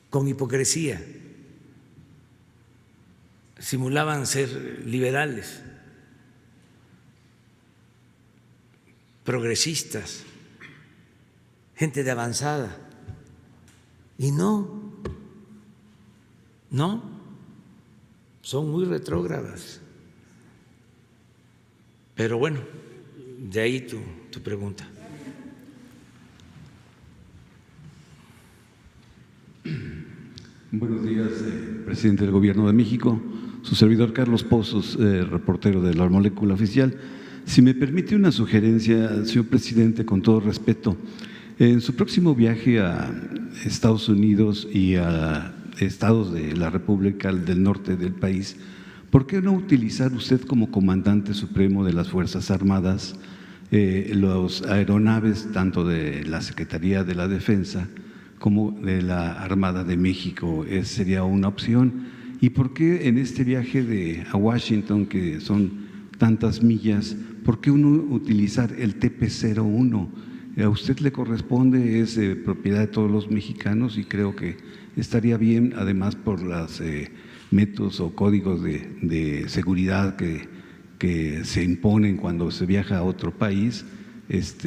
con hipocresía, simulaban ser liberales, progresistas, gente de avanzada, y no, son muy retrógradas. Pero bueno, de ahí tu pregunta. Buenos días, presidente del Gobierno de México. Su servidor Carlos Pozos, reportero de La Molécula Oficial. Si me permite una sugerencia, señor presidente, con todo respeto, en su próximo viaje a Estados Unidos y a estados de la República del Norte del país, ¿por qué no utilizar usted como comandante supremo de las Fuerzas Armadas los aeronaves tanto de la Secretaría de la Defensa como de la Armada de México? Sería una opción. ¿Y por qué en este viaje a Washington, que son tantas millas, por qué uno utilizar el TP-01? A usted le corresponde, es propiedad de todos los mexicanos y creo que estaría bien, además por los métodos o códigos de seguridad que se imponen cuando se viaja a otro país. Esa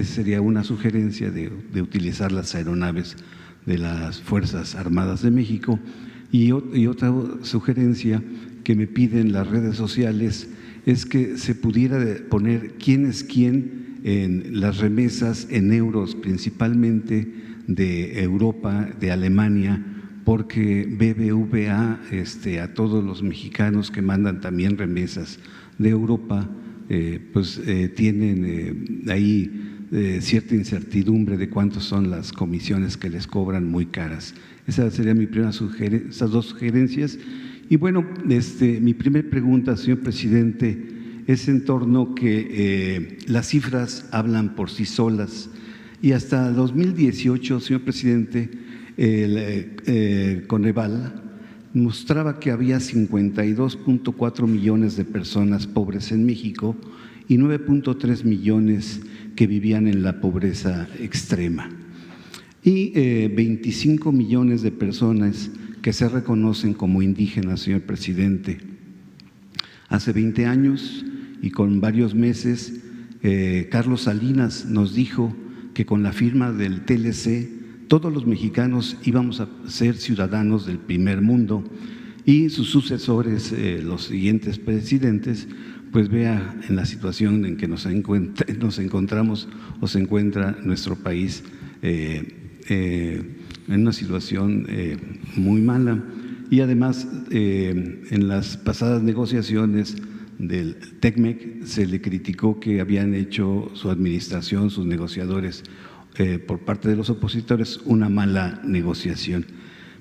sería una sugerencia de utilizar las aeronaves de las Fuerzas Armadas de México. Y otra sugerencia que me piden las redes sociales es que se pudiera poner quién es quién en las remesas en euros, principalmente de Europa, de Alemania, porque BBVA a todos los mexicanos que mandan también remesas de Europa, tienen ahí cierta incertidumbre de cuántas son las comisiones que les cobran muy caras. Esa sería mi primera sugerencia, esas dos sugerencias. Y bueno, mi primera pregunta, señor presidente, es en torno que las cifras hablan por sí solas y hasta 2018, señor presidente, el Coneval mostraba que había 52.4 millones de personas pobres en México y 9.3 millones que vivían en la pobreza extrema y 25 millones de personas que se reconocen como indígenas, señor presidente. Hace 20 años y con varios meses, Carlos Salinas nos dijo que con la firma del TLC todos los mexicanos íbamos a ser ciudadanos del primer mundo y sus sucesores, los siguientes presidentes, pues vea en la situación en que nos encontramos o se encuentra nuestro país en una situación muy mala. Y además, en las pasadas negociaciones del TECMEC se le criticó que habían hecho su administración, sus negociadores, por parte de los opositores, una mala negociación.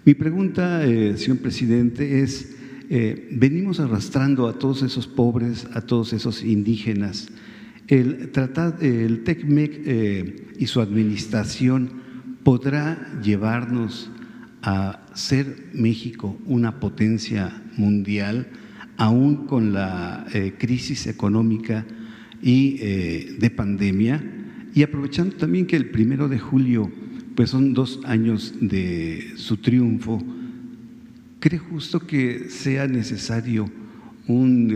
Mi pregunta, señor presidente, es, venimos arrastrando a todos esos pobres, a todos esos indígenas. El TECMEC y su administración podrá llevarnos a ser México una potencia mundial, aún con la crisis económica y de pandemia, y aprovechando también que el 1 de julio pues son 2 años de su triunfo, ¿cree justo que sea necesario un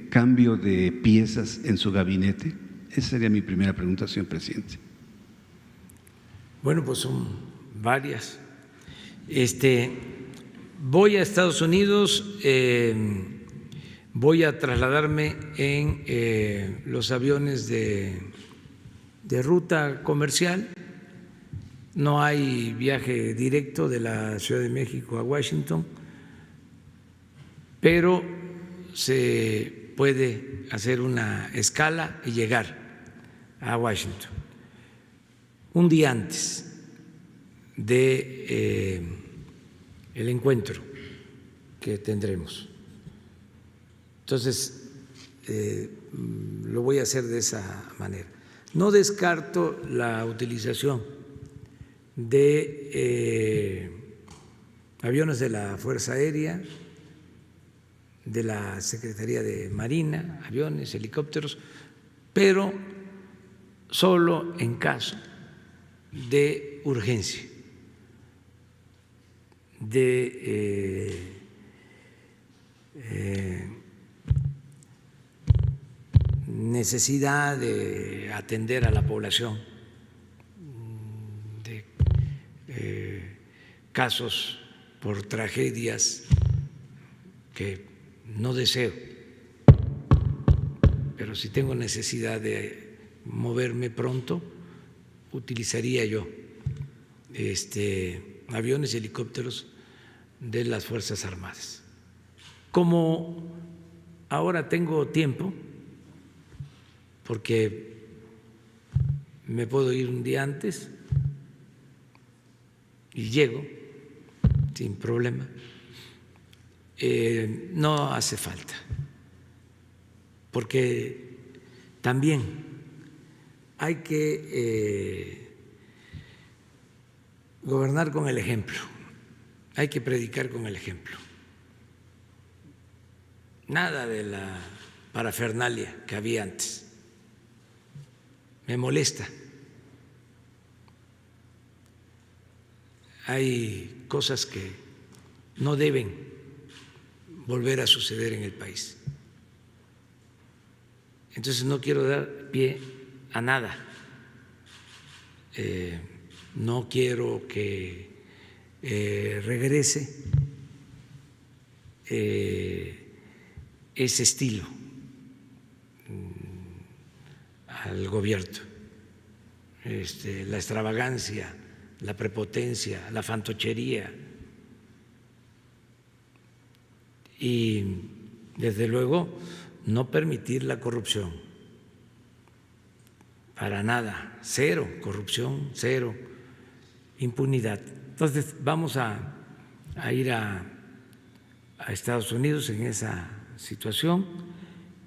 cambio de piezas en su gabinete? Esa sería mi primera pregunta, señor presidente. Bueno, pues son varias. Voy a Estados Unidos, voy a trasladarme en los aviones de ruta comercial. No hay viaje directo de la Ciudad de México a Washington, pero se puede hacer una escala y llegar a Washington un día antes de el encuentro que tendremos. Entonces, lo voy a hacer de esa manera. No descarto la utilización de aviones de la Fuerza Aérea, de la Secretaría de Marina, aviones, helicópteros, pero solo en caso de urgencia, de necesidad de atender a la población, de casos por tragedias que no deseo, pero si tengo necesidad de moverme pronto, utilizaría yo aviones y helicópteros de las Fuerzas Armadas. Como ahora tengo tiempo, porque me puedo ir un día antes y llego sin problema, no hace falta, porque también hay que gobernar con el ejemplo, hay que predicar con el ejemplo. Nada de la parafernalia que había antes. Me molesta. Hay cosas que no deben volver a suceder en el país. Entonces no quiero dar pie a nada. No quiero que regrese ese estilo al gobierno, la extravagancia, la prepotencia, la fantochería y desde luego no permitir la corrupción, para nada, cero corrupción, cero impunidad. Entonces vamos a ir a Estados Unidos en esa situación.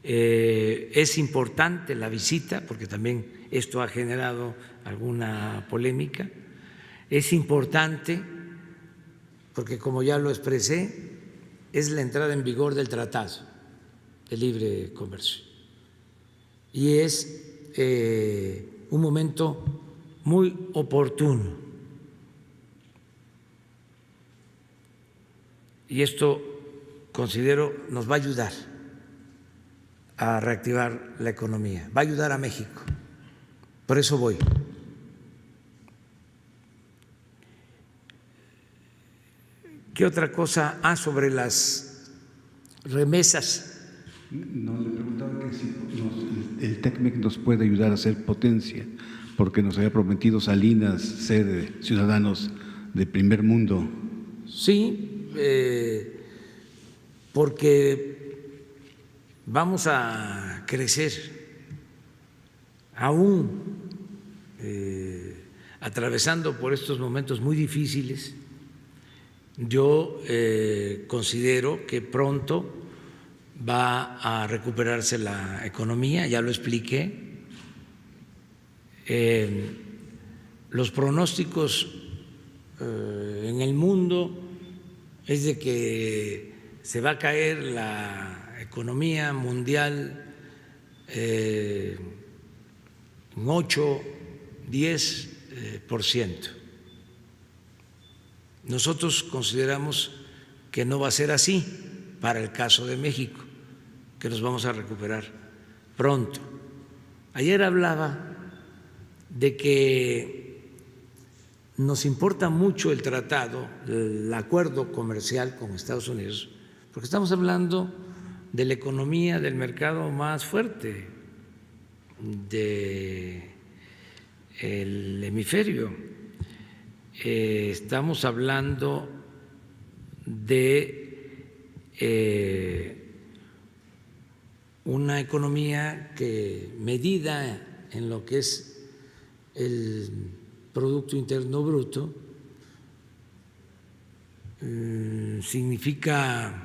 Es importante la visita porque también esto ha generado alguna polémica. Es importante porque, como ya lo expresé, es la entrada en vigor del Tratado de Libre Comercio y es un momento muy oportuno. Y esto, considero, nos va a ayudar a reactivar la economía, va a ayudar a México. Por eso voy. ¿Qué otra cosa? Sobre las remesas. No, le preguntaba que si el TECMEC nos puede ayudar a ser potencia, porque nos había prometido Salinas ser ciudadanos de primer mundo. Sí, porque vamos a crecer aún atravesando por estos momentos muy difíciles. Yo considero que pronto va a recuperarse la economía, ya lo expliqué. Los pronósticos en el mundo es de que se va a caer la economía mundial en 8–10%. Nosotros consideramos que no va a ser así para el caso de México, que nos vamos a recuperar pronto. Ayer hablaba de que nos importa mucho el tratado, el acuerdo comercial con Estados Unidos, porque estamos hablando de la economía del mercado más fuerte del hemisferio. Estamos hablando de una economía que, medida en lo que es el Producto Interno Bruto, significa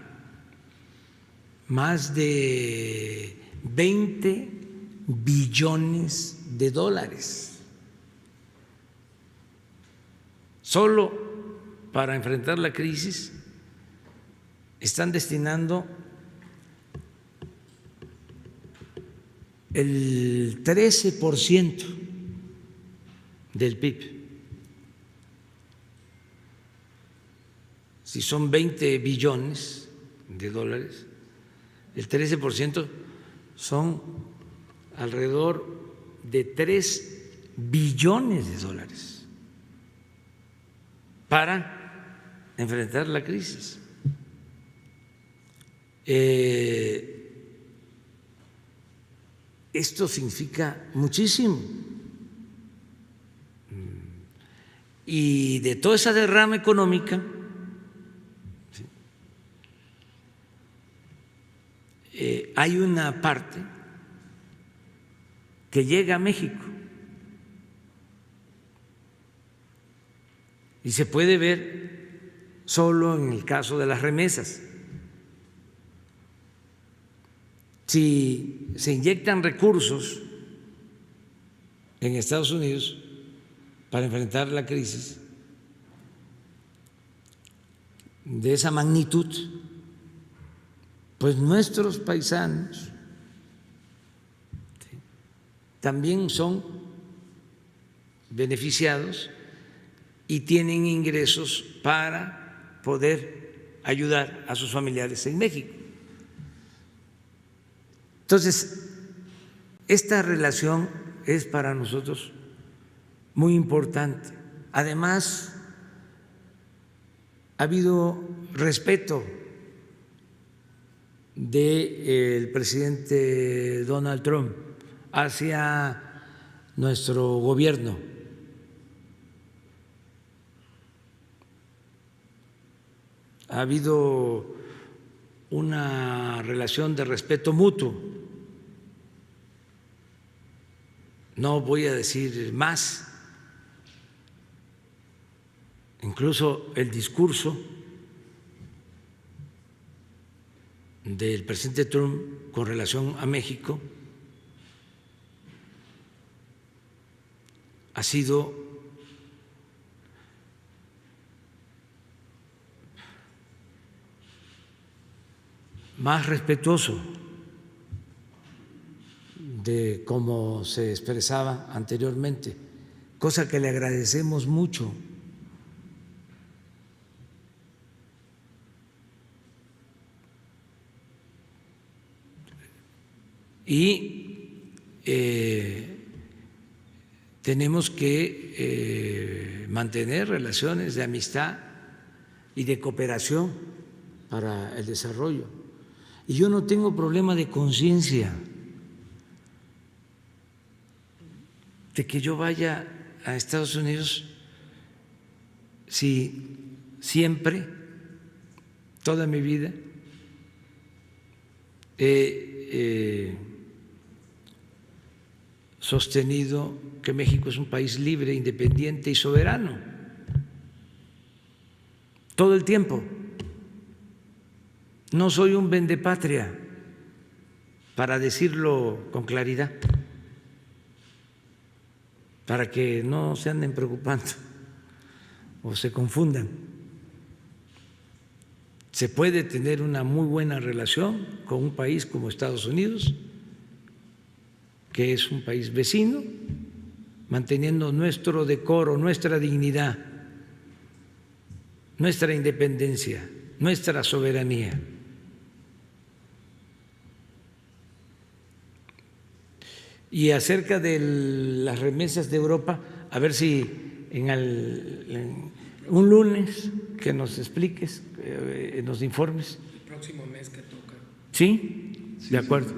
más de 20 billones de dólares. Solo para enfrentar la crisis están destinando el 13% del PIB. Si son 20 billones de dólares, el 13% son alrededor de 3 billones de dólares para enfrentar la crisis. Esto significa muchísimo. Y de toda esa derrama económica, hay una parte que llega a México y se puede ver solo en el caso de las remesas. Si se inyectan recursos en Estados Unidos para enfrentar la crisis de esa magnitud, pues nuestros paisanos también son beneficiados y tienen ingresos para poder ayudar a sus familiares en México. Entonces, esta relación es para nosotros muy importante. Además, ha habido respeto del presidente Donald Trump hacia nuestro gobierno. Ha habido una relación de respeto mutuo. No voy a decir más. Incluso el discurso del presidente Trump con relación a México ha sido más respetuoso de cómo se expresaba anteriormente, cosa que le agradecemos mucho. Y tenemos que mantener relaciones de amistad y de cooperación para el desarrollo. Y yo no tengo problema de conciencia de que yo vaya a Estados Unidos si siempre, toda mi vida, he sostenido que México es un país libre, independiente y soberano. Todo el tiempo. No soy un vendepatria, para decirlo con claridad, para que no se anden preocupando o se confundan. Se puede tener una muy buena relación con un país como Estados Unidos, que es un país vecino, manteniendo nuestro decoro, nuestra dignidad, nuestra independencia, nuestra soberanía. Y acerca de las remesas de Europa, a ver si en un lunes que nos expliques, nos informes. El próximo mes que toca. ¿Sí? De acuerdo.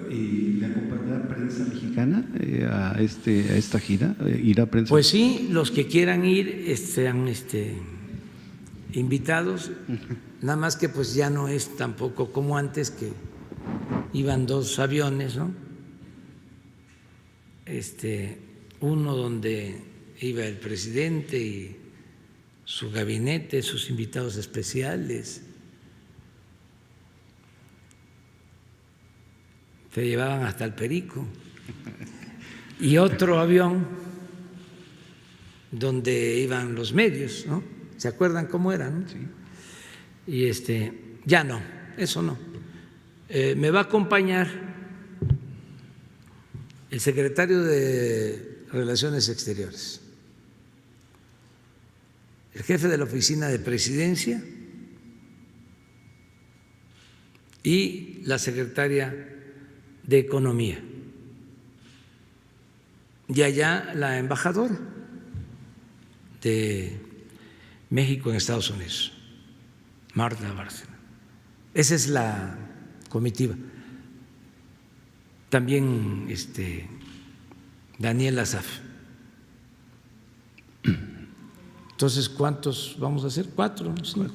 ¿Y le acompañará prensa mexicana a esta gira? ¿Irá prensa? Pues sí, los que quieran ir sean invitados, nada más que pues ya no es tampoco como antes, que iban 2 aviones, ¿no? Uno donde iba el presidente y su gabinete, sus invitados especiales. Se llevaban hasta el perico. Y otro avión donde iban los medios, ¿no? ¿Se acuerdan cómo eran? Sí. Y ya no, eso no. Me va a acompañar el secretario de Relaciones Exteriores, el jefe de la Oficina de Presidencia y la secretaria de Economía. Y allá la embajadora de México en Estados Unidos, Marta Bárcena. Esa es la comitiva. También Daniel Asaf. Entonces, ¿cuántos vamos a hacer? 4, 5.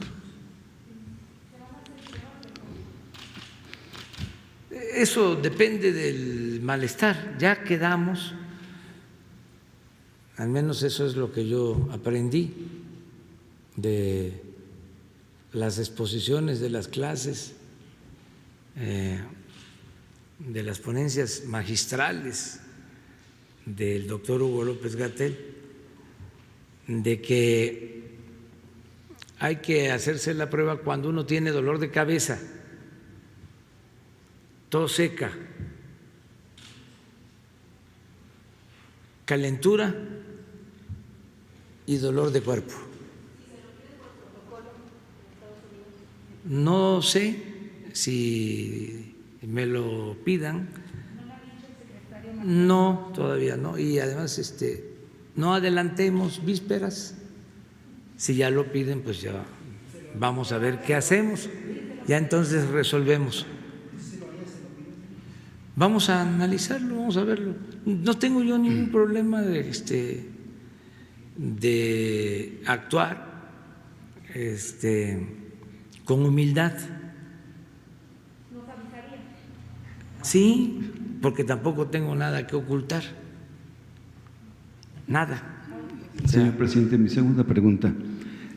Eso depende del malestar. Ya quedamos, al menos eso es lo que yo aprendí de las exposiciones, de las clases, de las ponencias magistrales del doctor Hugo López-Gatell, de que hay que hacerse la prueba cuando uno tiene dolor de cabeza, tos seca, calentura y dolor de cuerpo. No sé si me lo pidan. No, todavía no. Y además no adelantemos vísperas. Si ya lo piden, pues ya vamos a ver qué hacemos. Ya entonces resolvemos. Vamos a analizarlo, vamos a verlo. No tengo yo ningún problema de actuar con humildad. ¿Nos avisaría? Sí, porque tampoco tengo nada que ocultar. Nada. Señor presidente, mi segunda pregunta.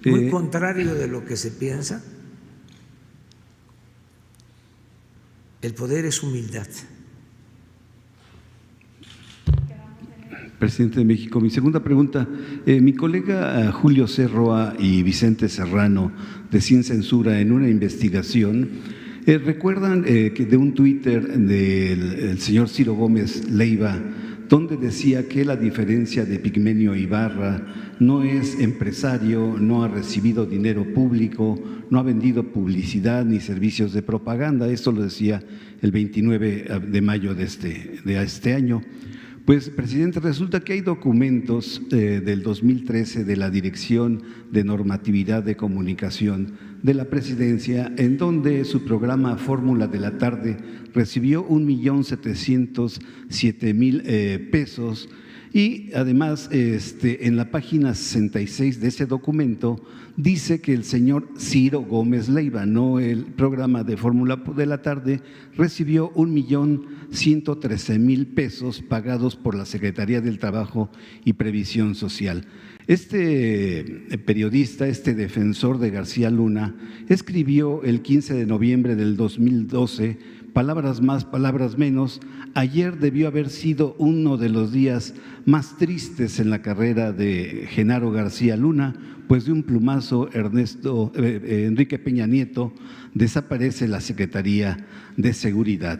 Muy contrario de lo que se piensa, el poder es humildad. Presidente de México, mi segunda pregunta. Mi colega Julio Cerroa y Vicente Serrano, de Sin Censura, en una investigación, recuerdan que de un Twitter del señor Ciro Gómez Leiva, donde decía que la diferencia de Pigmenio Ibarra no es empresario, no ha recibido dinero público, no ha vendido publicidad ni servicios de propaganda. Esto lo decía el 29 de mayo de este año. Pues, presidente, resulta que hay documentos del 2013 de la Dirección de Normatividad de Comunicación de la Presidencia, en donde su programa Fórmula de la Tarde recibió 1.707.000 pesos. Y además, en la página 66 de ese documento dice que el señor Ciro Gómez Leiva, no el programa de Fórmula de la Tarde, recibió 1.113.000 pesos pagados por la Secretaría del Trabajo y Previsión Social. Este periodista, defensor de García Luna, escribió el 15 de noviembre del 2012, palabras más, palabras menos, ayer debió haber sido uno de los días más tristes en la carrera de Genaro García Luna, pues de un plumazo Enrique Peña Nieto desaparece la Secretaría de Seguridad.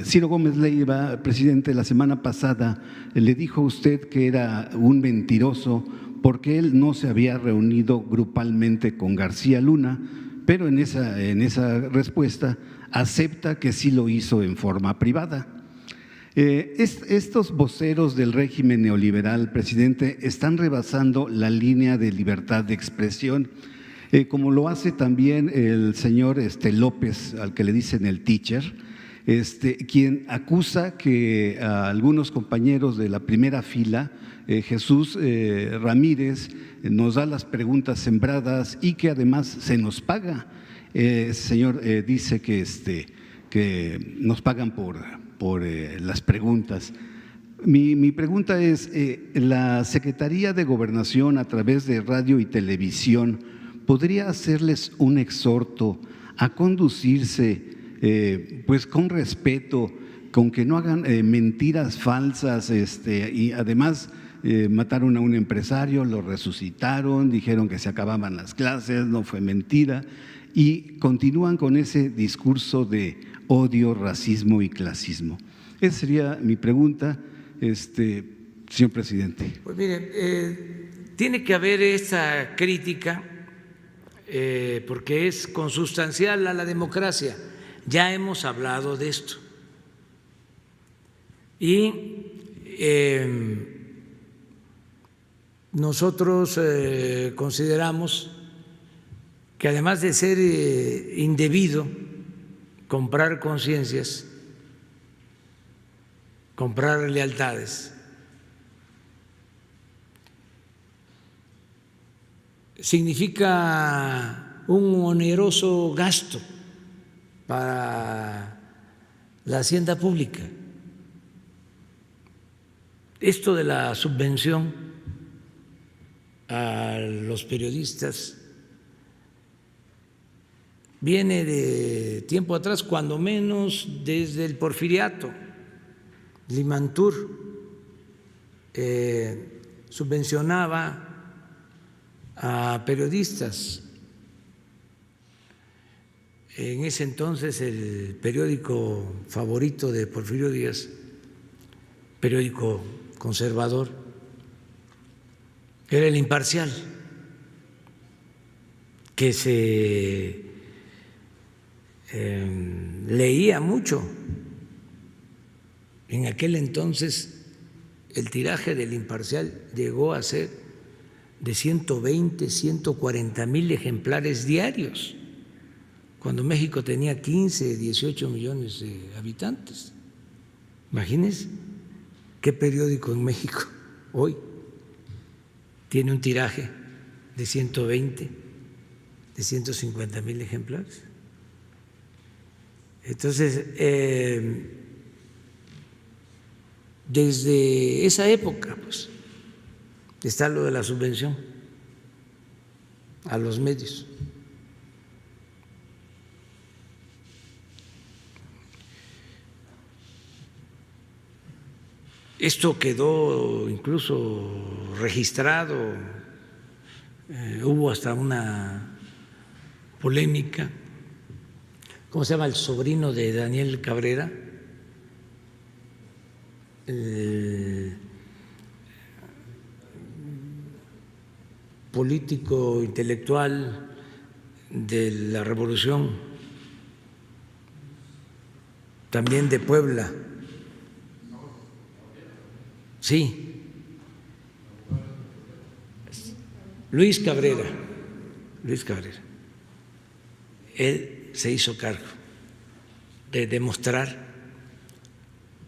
Ciro Gómez Leiva, presidente, la semana pasada le dijo a usted que era un mentiroso porque él no se había reunido grupalmente con García Luna, pero en esa respuesta acepta que sí lo hizo en forma privada. Estos voceros del régimen neoliberal, presidente, están rebasando la línea de libertad de expresión, como lo hace también el señor López, al que le dicen el teacher, quien acusa que a algunos compañeros de la primera fila, Jesús Ramírez, nos da las preguntas sembradas y que además se nos paga. Señor dice que nos pagan por las preguntas. Mi pregunta es, ¿la Secretaría de Gobernación a través de radio y televisión podría hacerles un exhorto a conducirse pues con respeto, con que no hagan mentiras falsas y además mataron a un empresario, lo resucitaron, dijeron que se acababan las clases, no fue mentira, y continúan con ese discurso de odio, racismo y clasismo? Esa sería mi pregunta, señor presidente. Pues mire, tiene que haber esa crítica porque es consustancial a la democracia. Ya hemos hablado de esto. Y nosotros consideramos que además de ser indebido comprar conciencias, comprar lealtades, significa un oneroso gasto para la hacienda pública. Esto de la subvención a los periodistas viene de tiempo atrás, cuando menos desde el Porfiriato. Limantur subvencionaba a periodistas. En ese entonces el periódico favorito de Porfirio Díaz, periódico conservador, era El Imparcial, que se leía mucho. En aquel entonces el tiraje del Imparcial llegó a ser de 120, 140 mil ejemplares diarios, cuando México tenía 15, 18 millones de habitantes. Imagínense qué periódico en México hoy tiene un tiraje de 120, de 150 mil ejemplares. Entonces, desde esa época, pues, está lo de la subvención a los medios. Esto quedó incluso registrado, hubo hasta una polémica. ¿Cómo se llama el sobrino de Daniel Cabrera? El político intelectual de la Revolución, también de Puebla. Sí, Luis Cabrera. Él se hizo cargo de demostrar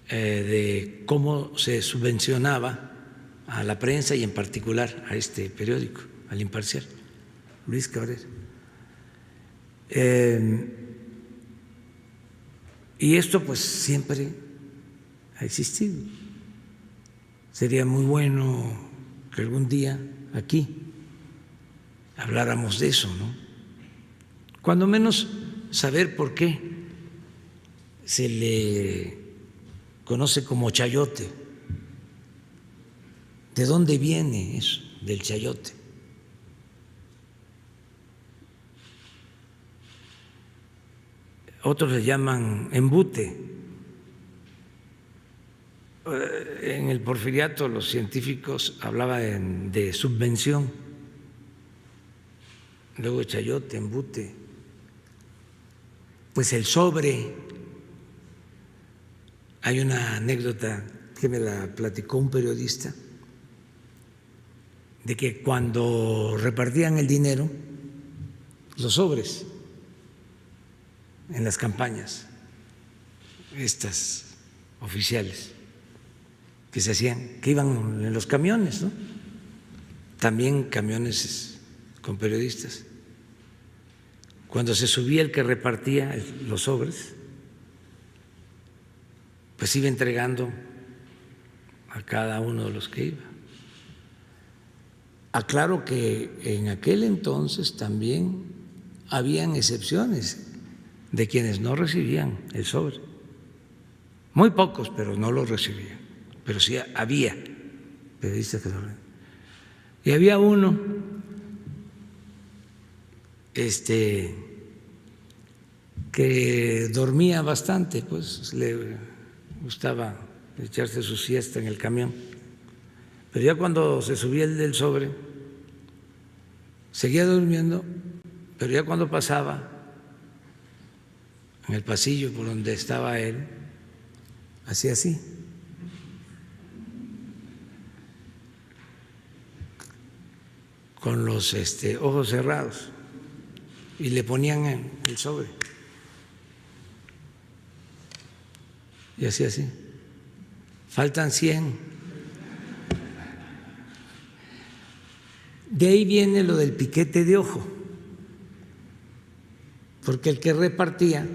de cómo se subvencionaba a la prensa y en particular a este periódico, al Imparcial, Luis Cabrera. Y esto pues siempre ha existido. Sería muy bueno que algún día aquí habláramos de eso, ¿no? Cuando menos saber por qué se le conoce como chayote. ¿De dónde viene eso del chayote? Otros le llaman embute. En el Porfiriato los científicos hablaban de subvención, luego chayote, embute. Pues el sobre, hay una anécdota que me la platicó un periodista, de que cuando repartían el dinero, los sobres, en las campañas, estas oficiales, que se hacían, que iban en los camiones, ¿no? También camiones con periodistas. Cuando se subía el que repartía los sobres, pues iba entregando a cada uno de los que iba. Aclaro que en aquel entonces también habían excepciones de quienes no recibían el sobre. Muy pocos, pero no lo recibían. Pero sí había periodistas que lo recibían. Y había uno que dormía bastante, pues le gustaba echarse su siesta en el camión. Pero ya cuando se subía el del sobre, seguía durmiendo, pero ya cuando pasaba en el pasillo por donde estaba él, hacía así. Con los ojos cerrados, y le ponían el sobre. Y hacía así. Faltan 100. De ahí viene lo del piquete de ojo, porque el que repartía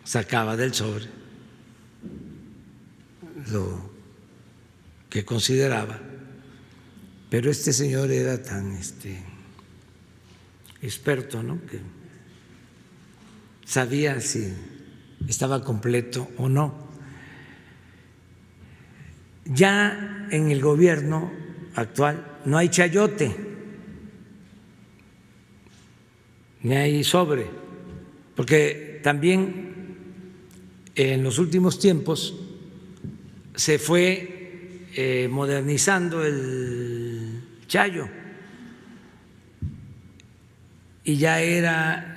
sacaba del sobre lo que consideraba, pero este señor era tan experto, ¿no?, que sabía si estaba completo o no. Ya en el gobierno actual no hay chayote, ni hay sobre, porque también en los últimos tiempos se fue modernizando el chayo y ya era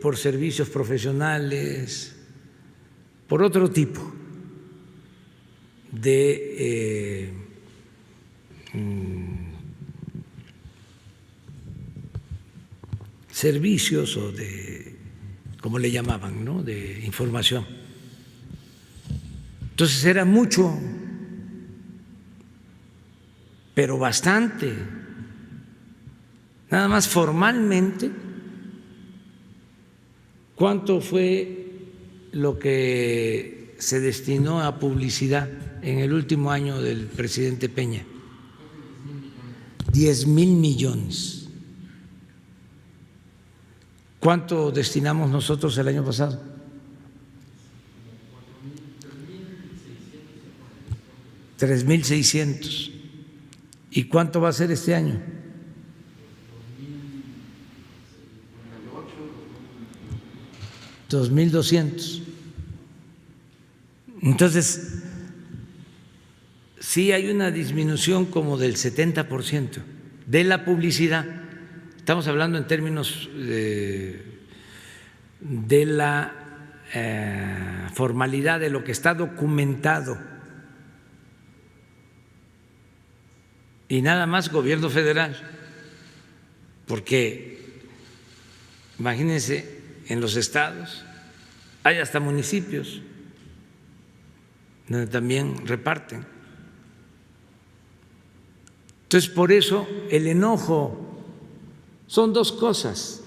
por servicios profesionales, por otro tipo de servicios, o de, como le llamaban, ¿no?, de información. Entonces era mucho, pero bastante. Nada más formalmente, ¿cuánto fue lo que se destinó a publicidad en el último año del presidente Peña? 10,000 millones. ¿Cuánto destinamos nosotros el año pasado? 3,600. ¿Y cuánto va a ser este año? 2,200. Entonces, sí hay una disminución como del 70% de la publicidad. Estamos hablando en términos de la formalidad, de lo que está documentado. Y nada más gobierno federal, porque imagínense, en los estados hay hasta municipios donde también reparten. Entonces, por eso el enojo son dos cosas.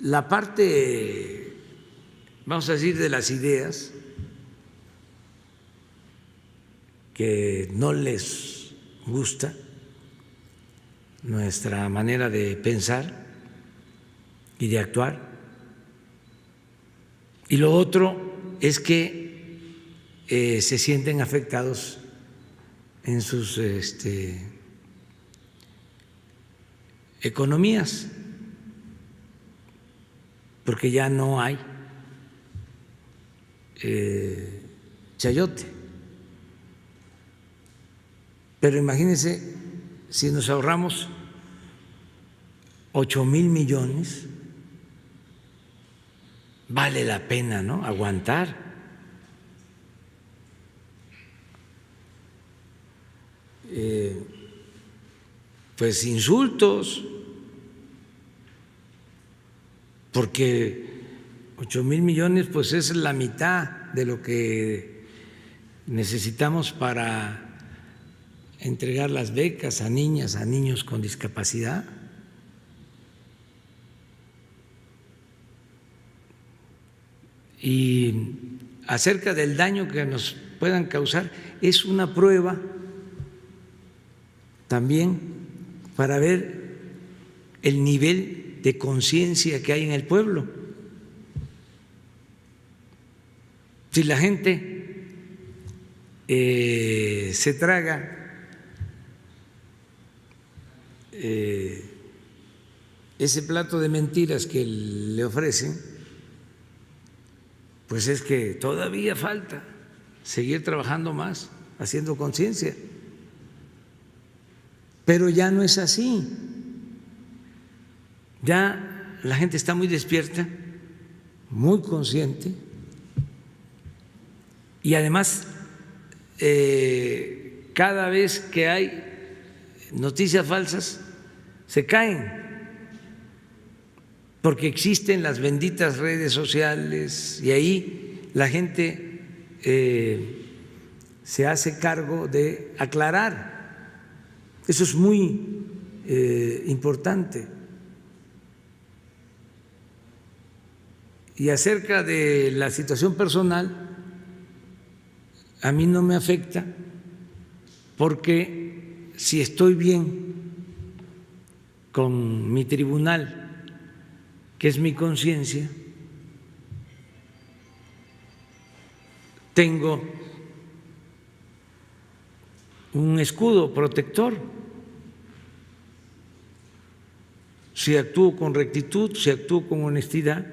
La parte, vamos a decir, de las ideas que no les gusta nuestra manera de pensar y de actuar. Y lo otro es que se sienten afectados en sus economías, porque ya no hay chayote. Pero imagínense, si nos ahorramos 8,000 millones, vale la pena, ¿no?, aguantar. Pues insultos, porque 8,000 millones pues es la mitad de lo que necesitamos para entregar las becas a niñas, a niños con discapacidad. y acerca del daño que nos puedan causar, es una prueba también para ver el nivel de conciencia que hay en el pueblo. Si la gente se traga ese plato de mentiras que le ofrecen, pues es que todavía falta seguir trabajando más, haciendo conciencia. Pero ya no es así. Ya la gente está muy despierta, muy consciente, y además cada vez que hay noticias falsas se caen, porque existen las benditas redes sociales y ahí la gente se hace cargo de aclarar. Eso es muy importante. Y acerca de la situación personal, a mí no me afecta, porque si estoy bien con mi tribunal, que es mi conciencia, tengo un escudo protector. Si actúo con rectitud, si actúo con honestidad,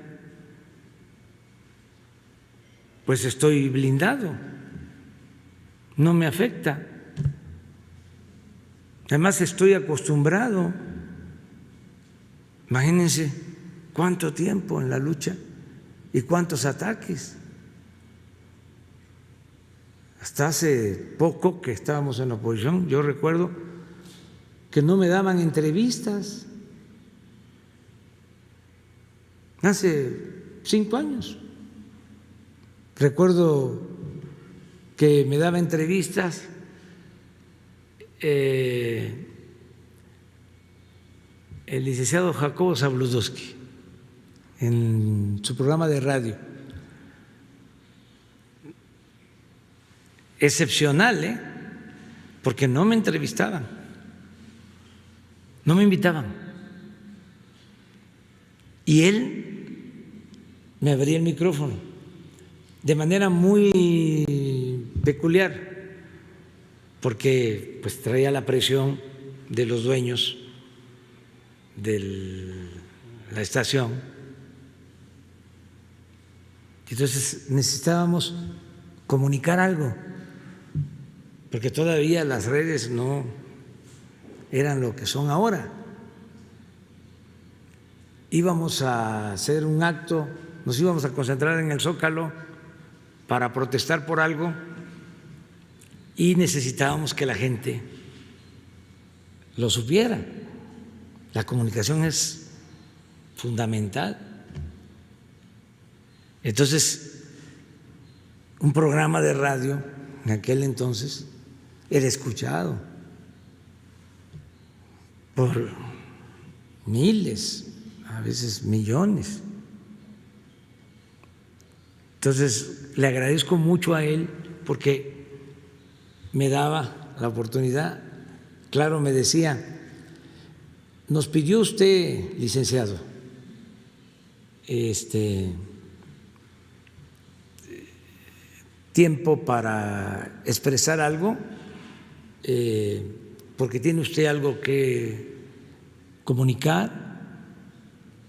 pues estoy blindado, no me afecta. Además estoy acostumbrado. Imagínense cuánto tiempo en la lucha y cuántos ataques. Hasta hace poco que estábamos en la oposición, yo recuerdo que no me daban entrevistas. Hace 5 años. Recuerdo que me daba entrevistas el licenciado Jacobo Zabludowski en su programa de radio. Excepcional, porque no me entrevistaban, no me invitaban. Y él me abría el micrófono de manera muy peculiar, porque pues traía la presión de los dueños de la estación. Entonces necesitábamos comunicar algo, porque todavía las redes no eran lo que son ahora. Íbamos a hacer un acto, nos íbamos a concentrar en el Zócalo para protestar por algo y necesitábamos que la gente lo supiera. La comunicación es fundamental. Entonces, un programa de radio en aquel entonces era escuchado por miles, a veces millones. Entonces, le agradezco mucho a él porque me daba la oportunidad. Claro, me decía, nos pidió usted, licenciado, tiempo para expresar algo, porque tiene usted algo que comunicar.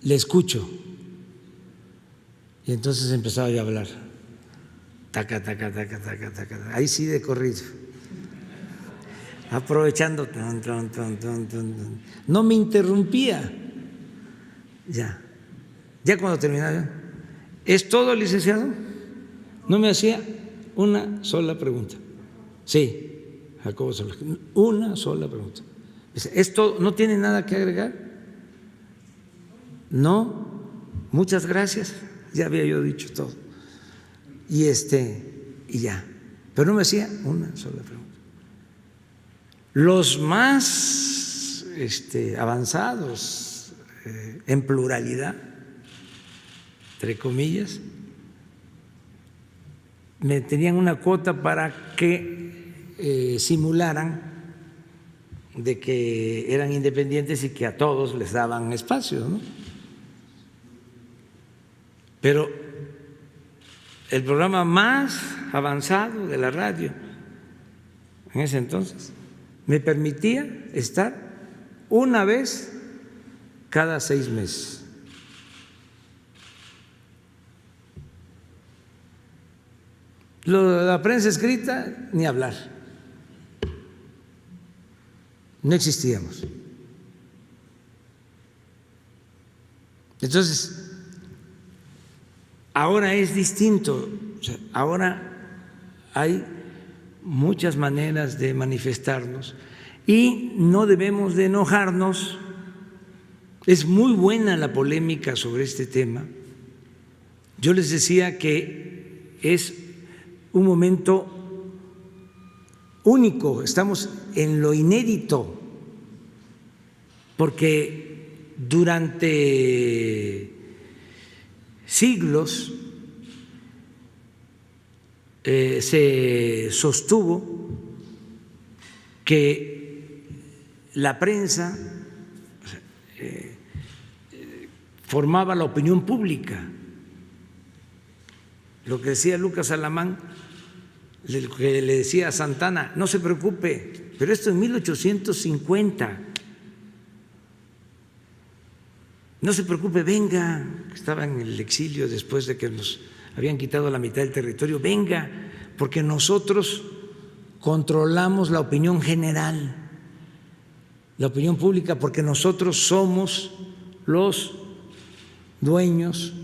Le escucho. Y entonces empezaba yo a hablar. Taca, taca, taca, taca, taca. Ahí sí de corrido. Aprovechando. No me interrumpía. Ya cuando terminaba. ¿Es todo, licenciado? No me hacía una sola pregunta. Sí, Jacobo Solos, una sola pregunta. ¿Es todo? ¿No tiene nada que agregar? No, muchas gracias, ya había yo dicho todo. Y ya, pero no me hacía una sola pregunta. Los más avanzados en pluralidad, entre comillas, me tenían una cuota para que simularan de que eran independientes y que a todos les daban espacio, ¿no? Pero el programa más avanzado de la radio en ese entonces me permitía estar una vez cada 6 meses. Lo de la prensa escrita, ni hablar. No existíamos. Entonces, ahora es distinto. O sea, ahora hay muchas maneras de manifestarnos y no debemos de enojarnos. Es muy buena la polémica sobre este tema. Yo les decía que es un momento único, estamos en lo inédito, porque durante siglos se sostuvo que la prensa formaba la opinión pública. Lo que decía Lucas Alamán, que le decía a Santana, no se preocupe, pero esto en 1850, no se preocupe, venga, estaba en el exilio después de que nos habían quitado la mitad del territorio, venga, porque nosotros controlamos la opinión general, la opinión pública, porque nosotros somos los dueños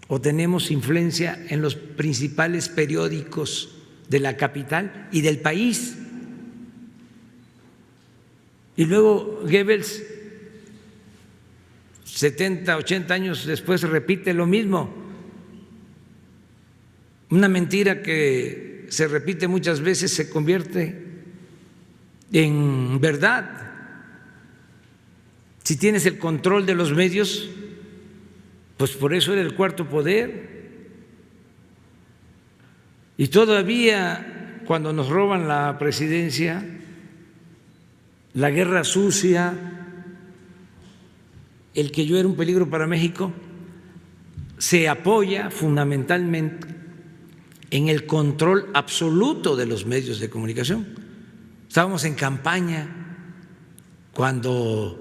o tenemos influencia en los principales periódicos de la capital y del país. Y luego Goebbels, 70, 80 años después, repite lo mismo. Una mentira que se repite muchas veces se convierte en verdad. Si tienes el control de los medios, pues por eso era el cuarto poder. Y todavía cuando nos roban la presidencia, la guerra sucia, el que yo era un peligro para México, se apoya fundamentalmente en el control absoluto de los medios de comunicación. Estábamos en campaña cuando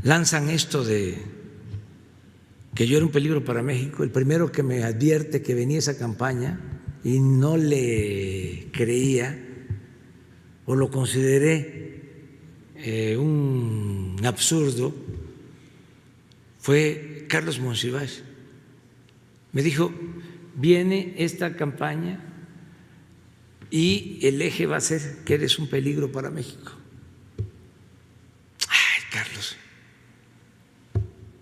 lanzan esto de que yo era un peligro para México. El primero que me advierte que venía esa campaña y no le creía o lo consideré un absurdo fue Carlos Monsiváis. Me dijo, viene esta campaña y el eje va a ser que eres un peligro para México. Ay, Carlos,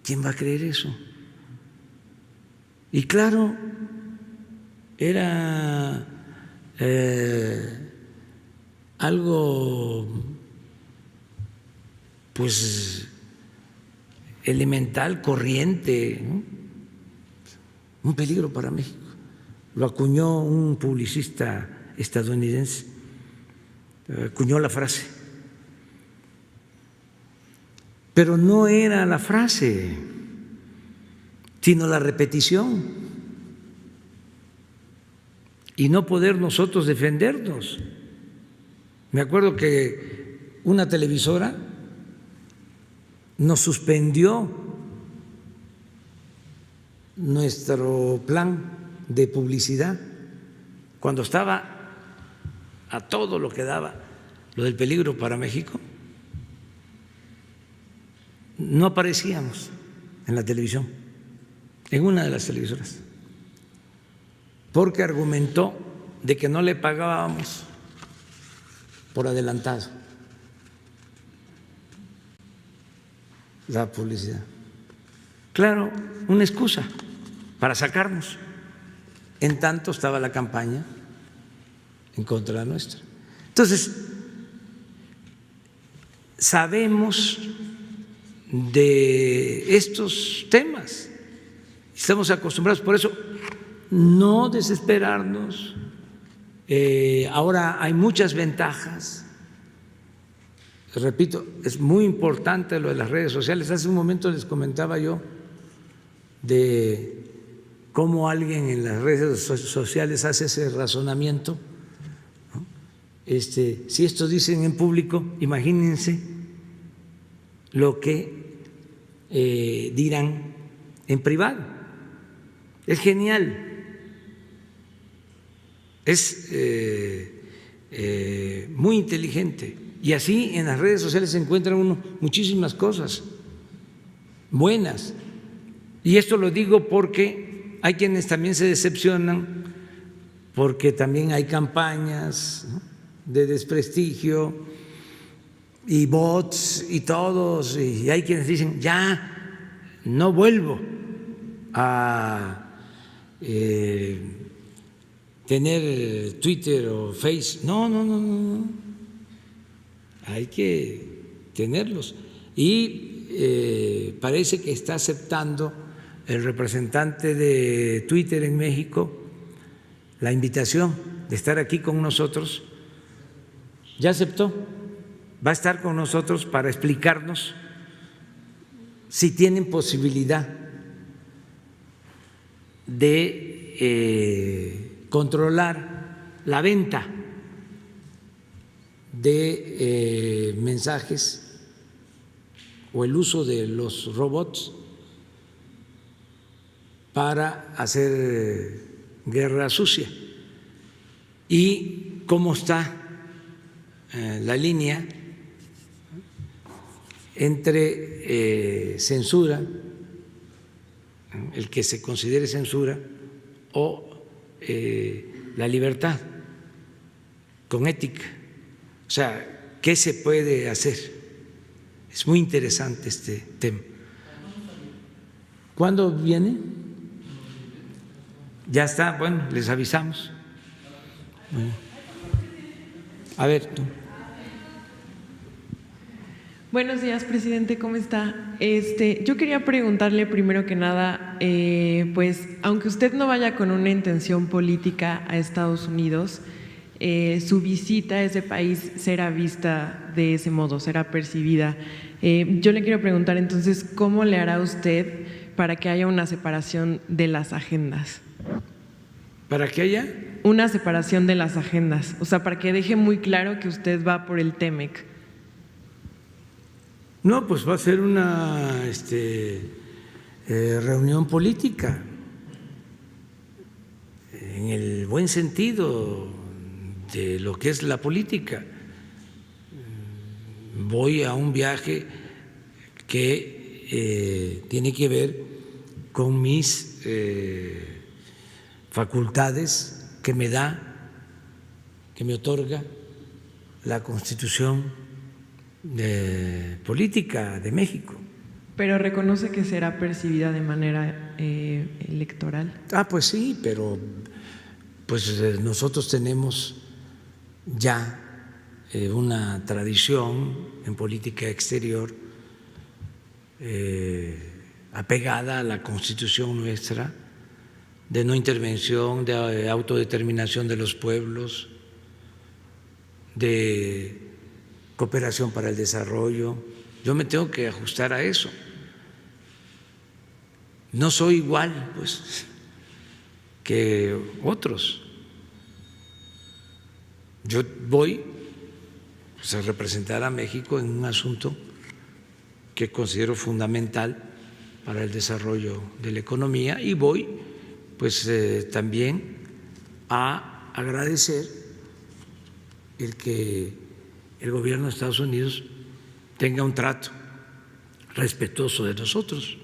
¿quién va a creer eso? Y claro, era algo pues elemental, corriente, ¿no? Un peligro para México. Lo acuñó un publicista estadounidense, acuñó la frase. Pero no era la frase, sino la repetición, y no poder nosotros defendernos. Me acuerdo que una televisora nos suspendió nuestro plan de publicidad cuando estaba a todo lo que daba lo del peligro para México. No aparecíamos en la televisión, en una de las televisoras, porque argumentó de que no le pagábamos por adelantado la publicidad. Claro, una excusa para sacarnos. En tanto estaba la campaña en contra nuestra. Entonces, sabemos de estos temas, estamos acostumbrados. Por eso no desesperarnos. Ahora hay muchas ventajas. Repito, es muy importante lo de las redes sociales. Hace un momento les comentaba yo de cómo alguien en las redes sociales hace ese razonamiento, ¿no? Si esto dicen en público, imagínense lo que dirán en privado. Es genial, es muy inteligente. Y así en las redes sociales se encuentran uno muchísimas cosas buenas. Y esto lo digo porque hay quienes también se decepcionan, porque también hay campañas, ¿no?, de desprestigio y bots y todos, y hay quienes dicen ya no vuelvo a tener Twitter o Face. No, hay que tenerlos. Y parece que está aceptando el representante de Twitter en México la invitación de estar aquí con nosotros. Ya aceptó, va a estar con nosotros para explicarnos si tienen posibilidad de controlar la venta de mensajes o el uso de los robots para hacer guerra sucia, y cómo está la línea entre censura, el que se considere censura, o la libertad con ética. O sea, ¿qué se puede hacer? Es muy interesante este tema. ¿Cuándo viene? Ya está, bueno, les avisamos. Bueno. A ver, tú. Buenos días, presidente, ¿cómo está? Yo quería preguntarle primero que nada, pues, aunque usted no vaya con una intención política a Estados Unidos, su visita a ese país será vista de ese modo, será percibida. Yo le quiero preguntar entonces, ¿cómo le hará usted para que haya una separación de las agendas? ¿Para que haya? Una separación de las agendas, o sea, para que deje muy claro que usted va por el TEMEC. No, pues va a ser una reunión política, en el buen sentido de lo que es la política. Voy a un viaje que tiene que ver con mis facultades que me da, que me otorga la Constitución política de México. Pero reconoce que será percibida de manera electoral. Pues sí, pero pues nosotros tenemos ya una tradición en política exterior apegada a la Constitución nuestra, de no intervención, de autodeterminación de los pueblos, de cooperación para el desarrollo. Yo me tengo que ajustar a eso. No soy igual, pues, que otros. Yo voy, pues, a representar a México en un asunto que considero fundamental para el desarrollo de la economía, y voy, pues, también a agradecer el que el gobierno de Estados Unidos tenga un trato respetuoso de nosotros.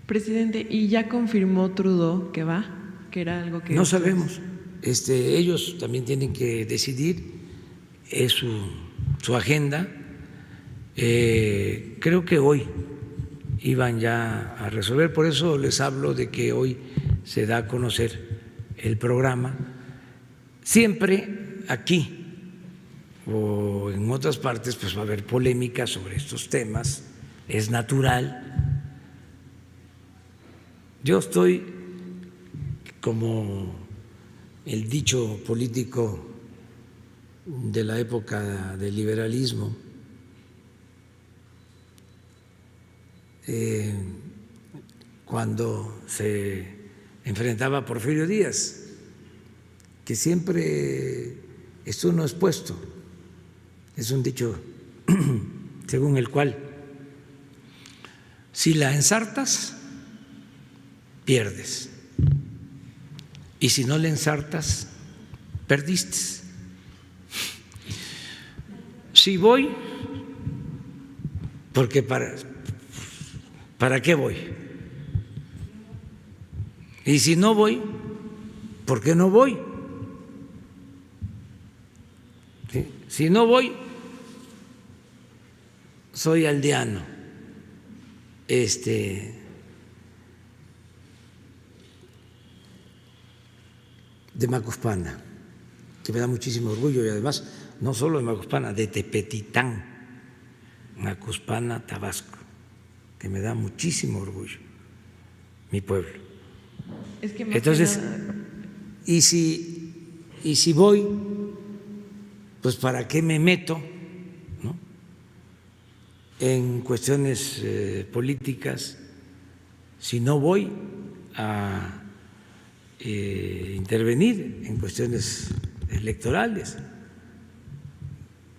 Presidente, ¿y ya confirmó Trudeau que va? Que era algo que… No sabemos. Ellos también tienen que decidir, es su agenda. Creo que hoy iban ya a resolver, por eso les hablo de que hoy se da a conocer el programa. Siempre aquí o en otras partes pues va a haber polémica sobre estos temas, es natural, Yo estoy, como el dicho político de la época del liberalismo, cuando se enfrentaba a Porfirio Díaz, que siempre esto no es puesto, es un dicho según el cual si la ensartas, pierdes, y si no la ensartas, perdiste. Si voy, porque ¿para qué voy? Y si no voy, ¿por qué no voy? ¿Sí? Si no voy, soy aldeano, de Macuspana, que me da muchísimo orgullo, y además no solo de Macuspana, de Tepetitán, Macuspana, Tabasco, que me da muchísimo orgullo, mi pueblo. Es que entonces, y si voy, pues ¿para qué me meto, ¿no?, en cuestiones políticas si no voy a intervenir en cuestiones electorales?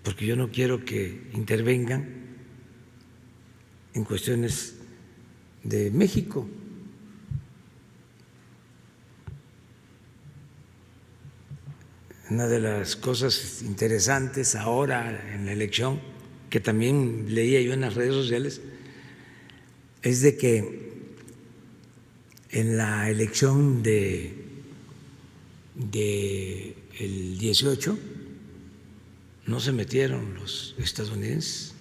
Porque yo no quiero que intervengan en cuestiones de México. Una de las cosas interesantes ahora en la elección, que también leía yo en las redes sociales, es de que en la elección del 18 no se metieron los estadounidenses.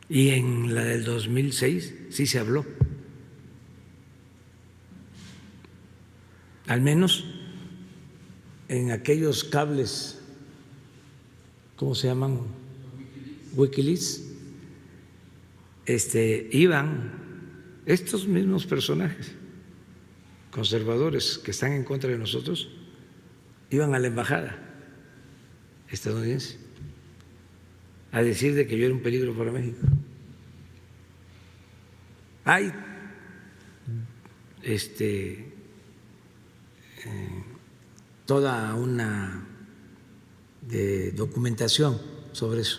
Y en la del 2006 sí se habló. Al menos en aquellos cables, ¿cómo se llaman? Wikileaks. Iban estos mismos personajes conservadores que están en contra de nosotros, iban a la embajada estadounidense a decir de que yo era un peligro para México. Hay toda una documentación sobre eso.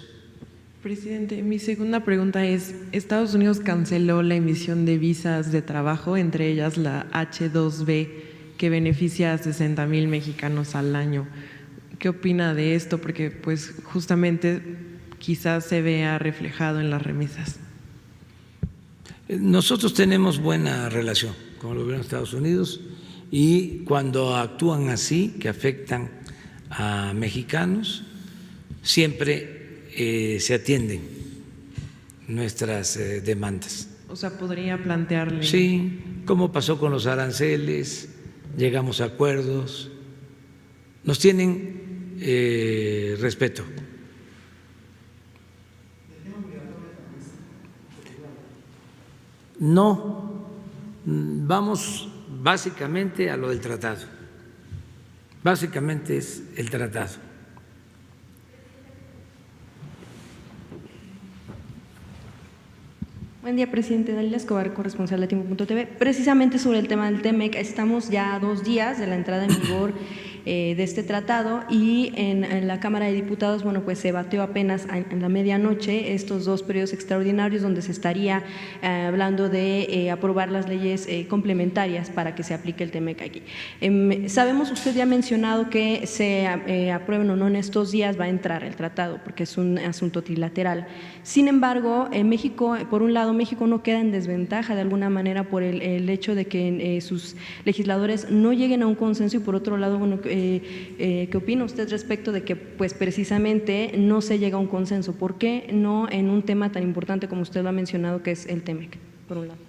Presidente, mi segunda pregunta es, Estados Unidos canceló la emisión de visas de trabajo, entre ellas la H-2B, que beneficia a 60,000 mexicanos al año. ¿Qué opina de esto? Porque pues justamente quizás se vea reflejado en las remesas. Nosotros tenemos buena relación con el gobierno de Estados Unidos, y cuando actúan así, que afectan a mexicanos, siempre se atienden nuestras demandas. O sea, podría plantearle. Sí, como pasó con los aranceles, llegamos a acuerdos, nos tienen respeto. No, vamos básicamente a lo del tratado. Básicamente es el tratado. Buen día, presidente. Dalila Escobar, corresponsal de Tiempo.tv. Precisamente sobre el tema del TEMEC, estamos ya a 2 días de la entrada en vigor de este tratado, y en la Cámara de Diputados, bueno, pues se debatió apenas en la medianoche estos 2 periodos extraordinarios donde se estaría hablando de aprobar las leyes complementarias para que se aplique el TEMEC aquí. Sabemos, usted ya ha mencionado que se aprueben o no en estos días va a entrar el tratado porque es un asunto trilateral. Sin embargo, México, por un lado, México no queda en desventaja de alguna manera por el hecho de que sus legisladores no lleguen a un consenso, y por otro lado, bueno, ¿qué opina usted respecto de que pues precisamente no se llega a un consenso? ¿Por qué no en un tema tan importante como usted lo ha mencionado, que es el TEMEC, por un lado?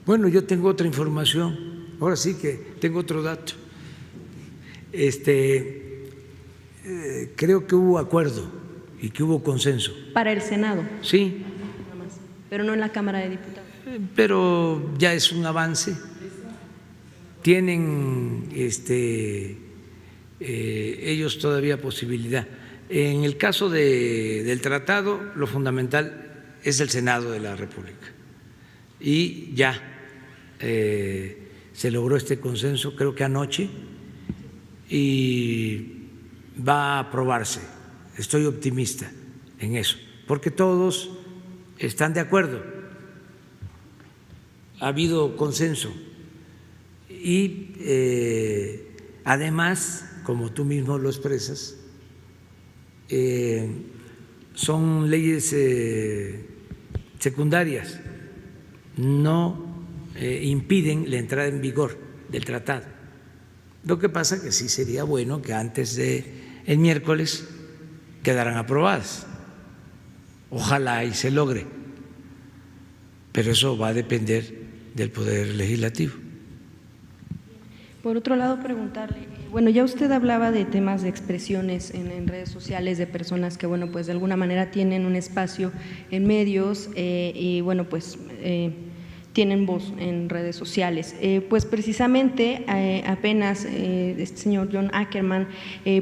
Bueno, yo tengo otra información, ahora sí que tengo otro dato. Creo que hubo acuerdo y que hubo consenso. Para el Senado. Sí, pero no en la Cámara de Diputados. Pero ya es un avance. Tienen ellos todavía posibilidad. En el caso del tratado, lo fundamental es el Senado de la República. Y ya se logró este consenso, creo que anoche, y va a aprobarse. Estoy optimista en eso, porque todos están de acuerdo. Ha habido consenso y además, como tú mismo lo expresas, son leyes secundarias, no impiden la entrada en vigor del tratado. Lo que pasa que sí sería bueno que antes del miércoles quedaran aprobadas. Ojalá y se logre, pero eso va a depender del Poder Legislativo. Por otro lado, preguntarle, bueno, ya usted hablaba de temas de expresiones en redes sociales de personas que, bueno, pues de alguna manera tienen un espacio en medios y, bueno, pues tienen voz en redes sociales. Pues precisamente apenas este señor John Ackerman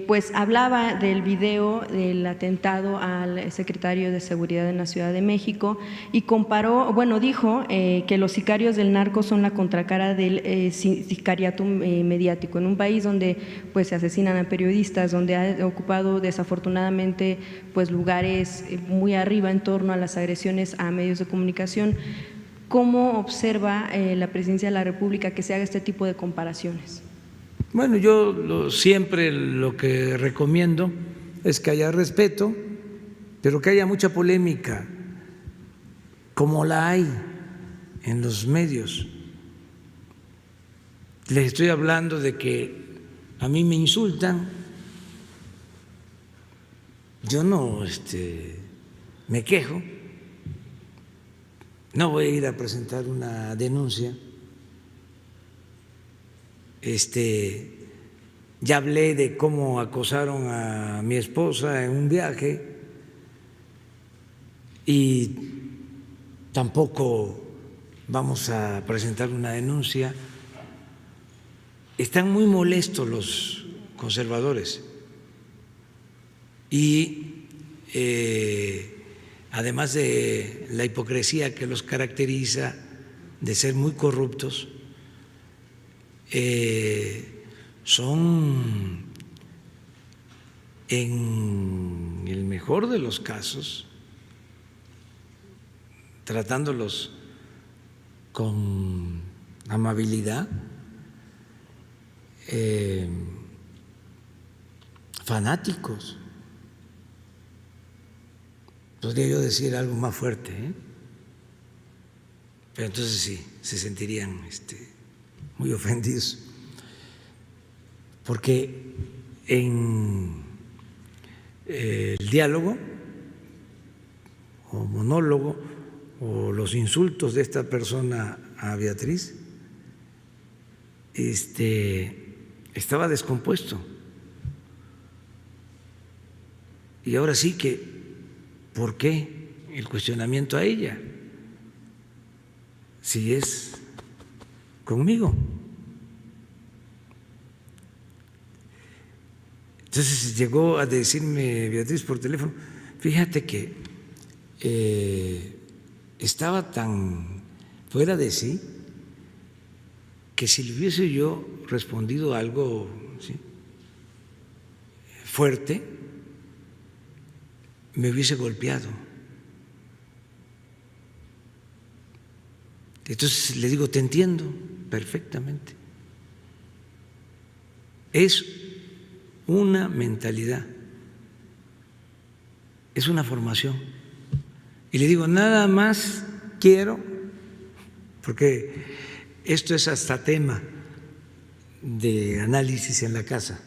pues hablaba del video del atentado al secretario de Seguridad en la Ciudad de México y comparó, bueno, dijo que los sicarios del narco son la contracara del sicariato mediático en un país donde pues se asesinan a periodistas, donde ha ocupado desafortunadamente pues lugares muy arriba en torno a las agresiones a medios de comunicación. ¿Cómo observa la Presidencia de la República que se haga este tipo de comparaciones? Bueno, yo siempre lo que recomiendo es que haya respeto, pero que haya mucha polémica, como la hay en los medios. Les estoy hablando de que a mí me insultan, yo no me quejo. No voy a ir a presentar una denuncia. Ya hablé de cómo acosaron a mi esposa en un viaje y tampoco vamos a presentar una denuncia. Están muy molestos los conservadores y además de la hipocresía que los caracteriza, de ser muy corruptos, son, en el mejor de los casos, tratándolos con amabilidad, fanáticos. Podría yo decir algo más fuerte, pero entonces sí, se sentirían muy ofendidos. Porque en el diálogo o monólogo o los insultos de esta persona a Beatriz, estaba descompuesto. Y ahora sí que, ¿por qué el cuestionamiento a ella? Si es conmigo. Entonces llegó a decirme Beatriz por teléfono, fíjate que estaba tan fuera de sí que si le hubiese yo respondido algo fuerte, me hubiese golpeado. Entonces le digo, te entiendo perfectamente. Es una mentalidad, es una formación. Y le digo, nada más quiero, porque esto es hasta tema de análisis en la casa,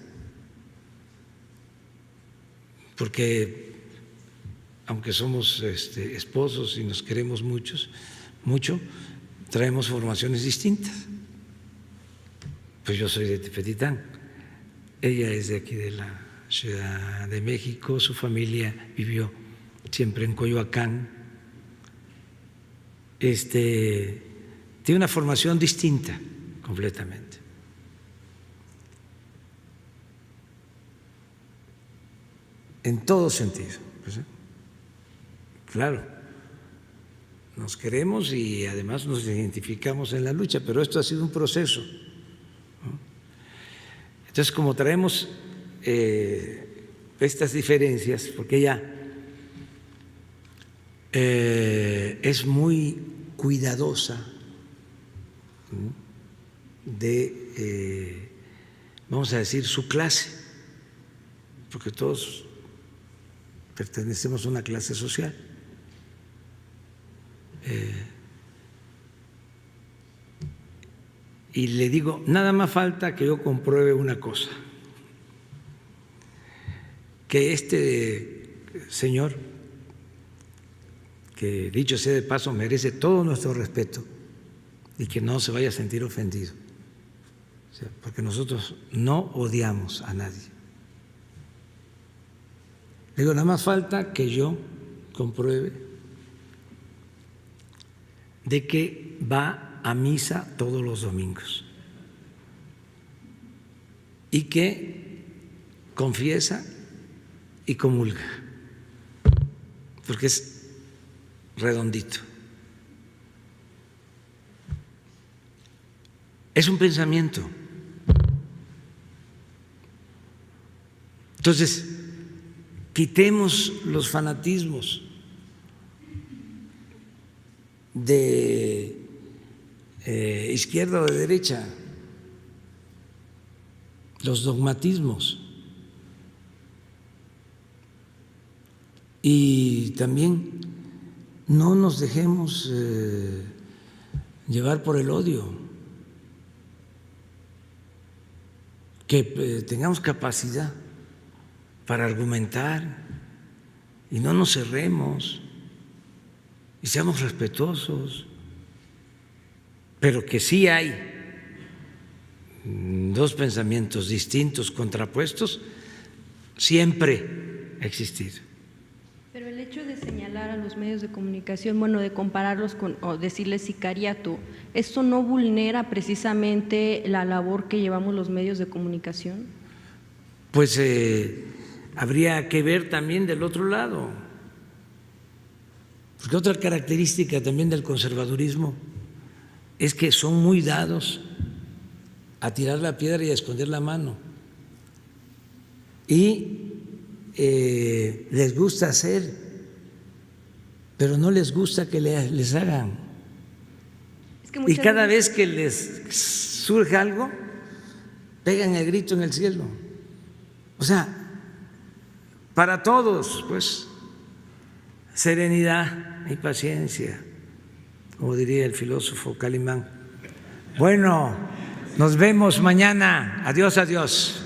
porque aunque somos esposos y nos queremos mucho, traemos formaciones distintas. Pues yo soy de Tepetitán, ella es de aquí de la Ciudad de México, su familia vivió siempre en Coyoacán, tiene una formación distinta completamente. En todo sentido. Pues, claro, nos queremos y además nos identificamos en la lucha, pero esto ha sido un proceso, ¿no? Entonces, como traemos estas diferencias, porque ella es muy cuidadosa, ¿no?, de, vamos a decir, su clase, porque todos pertenecemos a una clase social. Y le digo, nada más falta que yo compruebe una cosa, que este señor, que dicho sea de paso merece todo nuestro respeto y que no se vaya a sentir ofendido, o sea, porque nosotros no odiamos a nadie. Le digo, nada más falta que yo compruebe de que va a misa todos los domingos y que confiesa y comulga, porque es redondito. Es un pensamiento. Entonces, quitemos los fanatismos de izquierda o de derecha, los dogmatismos, y también no nos dejemos llevar por el odio, que tengamos capacidad para argumentar y no nos cerremos y seamos respetuosos, pero que sí hay dos pensamientos distintos, contrapuestos, siempre ha existido. Pero el hecho de señalar a los medios de comunicación, bueno, de compararlos con, o decirles sicariato, ¿esto no vulnera precisamente la labor que llevamos los medios de comunicación? Pues habría que ver también del otro lado, porque otra característica también del conservadurismo es que son muy dados a tirar la piedra y a esconder la mano, y les gusta hacer, pero no les gusta que les hagan. Es que Y cada vez que les surge algo, pegan el grito en el cielo. O sea, para todos, pues, serenidad y paciencia, como diría el filósofo Calimán. Bueno, nos vemos mañana. Adiós, adiós.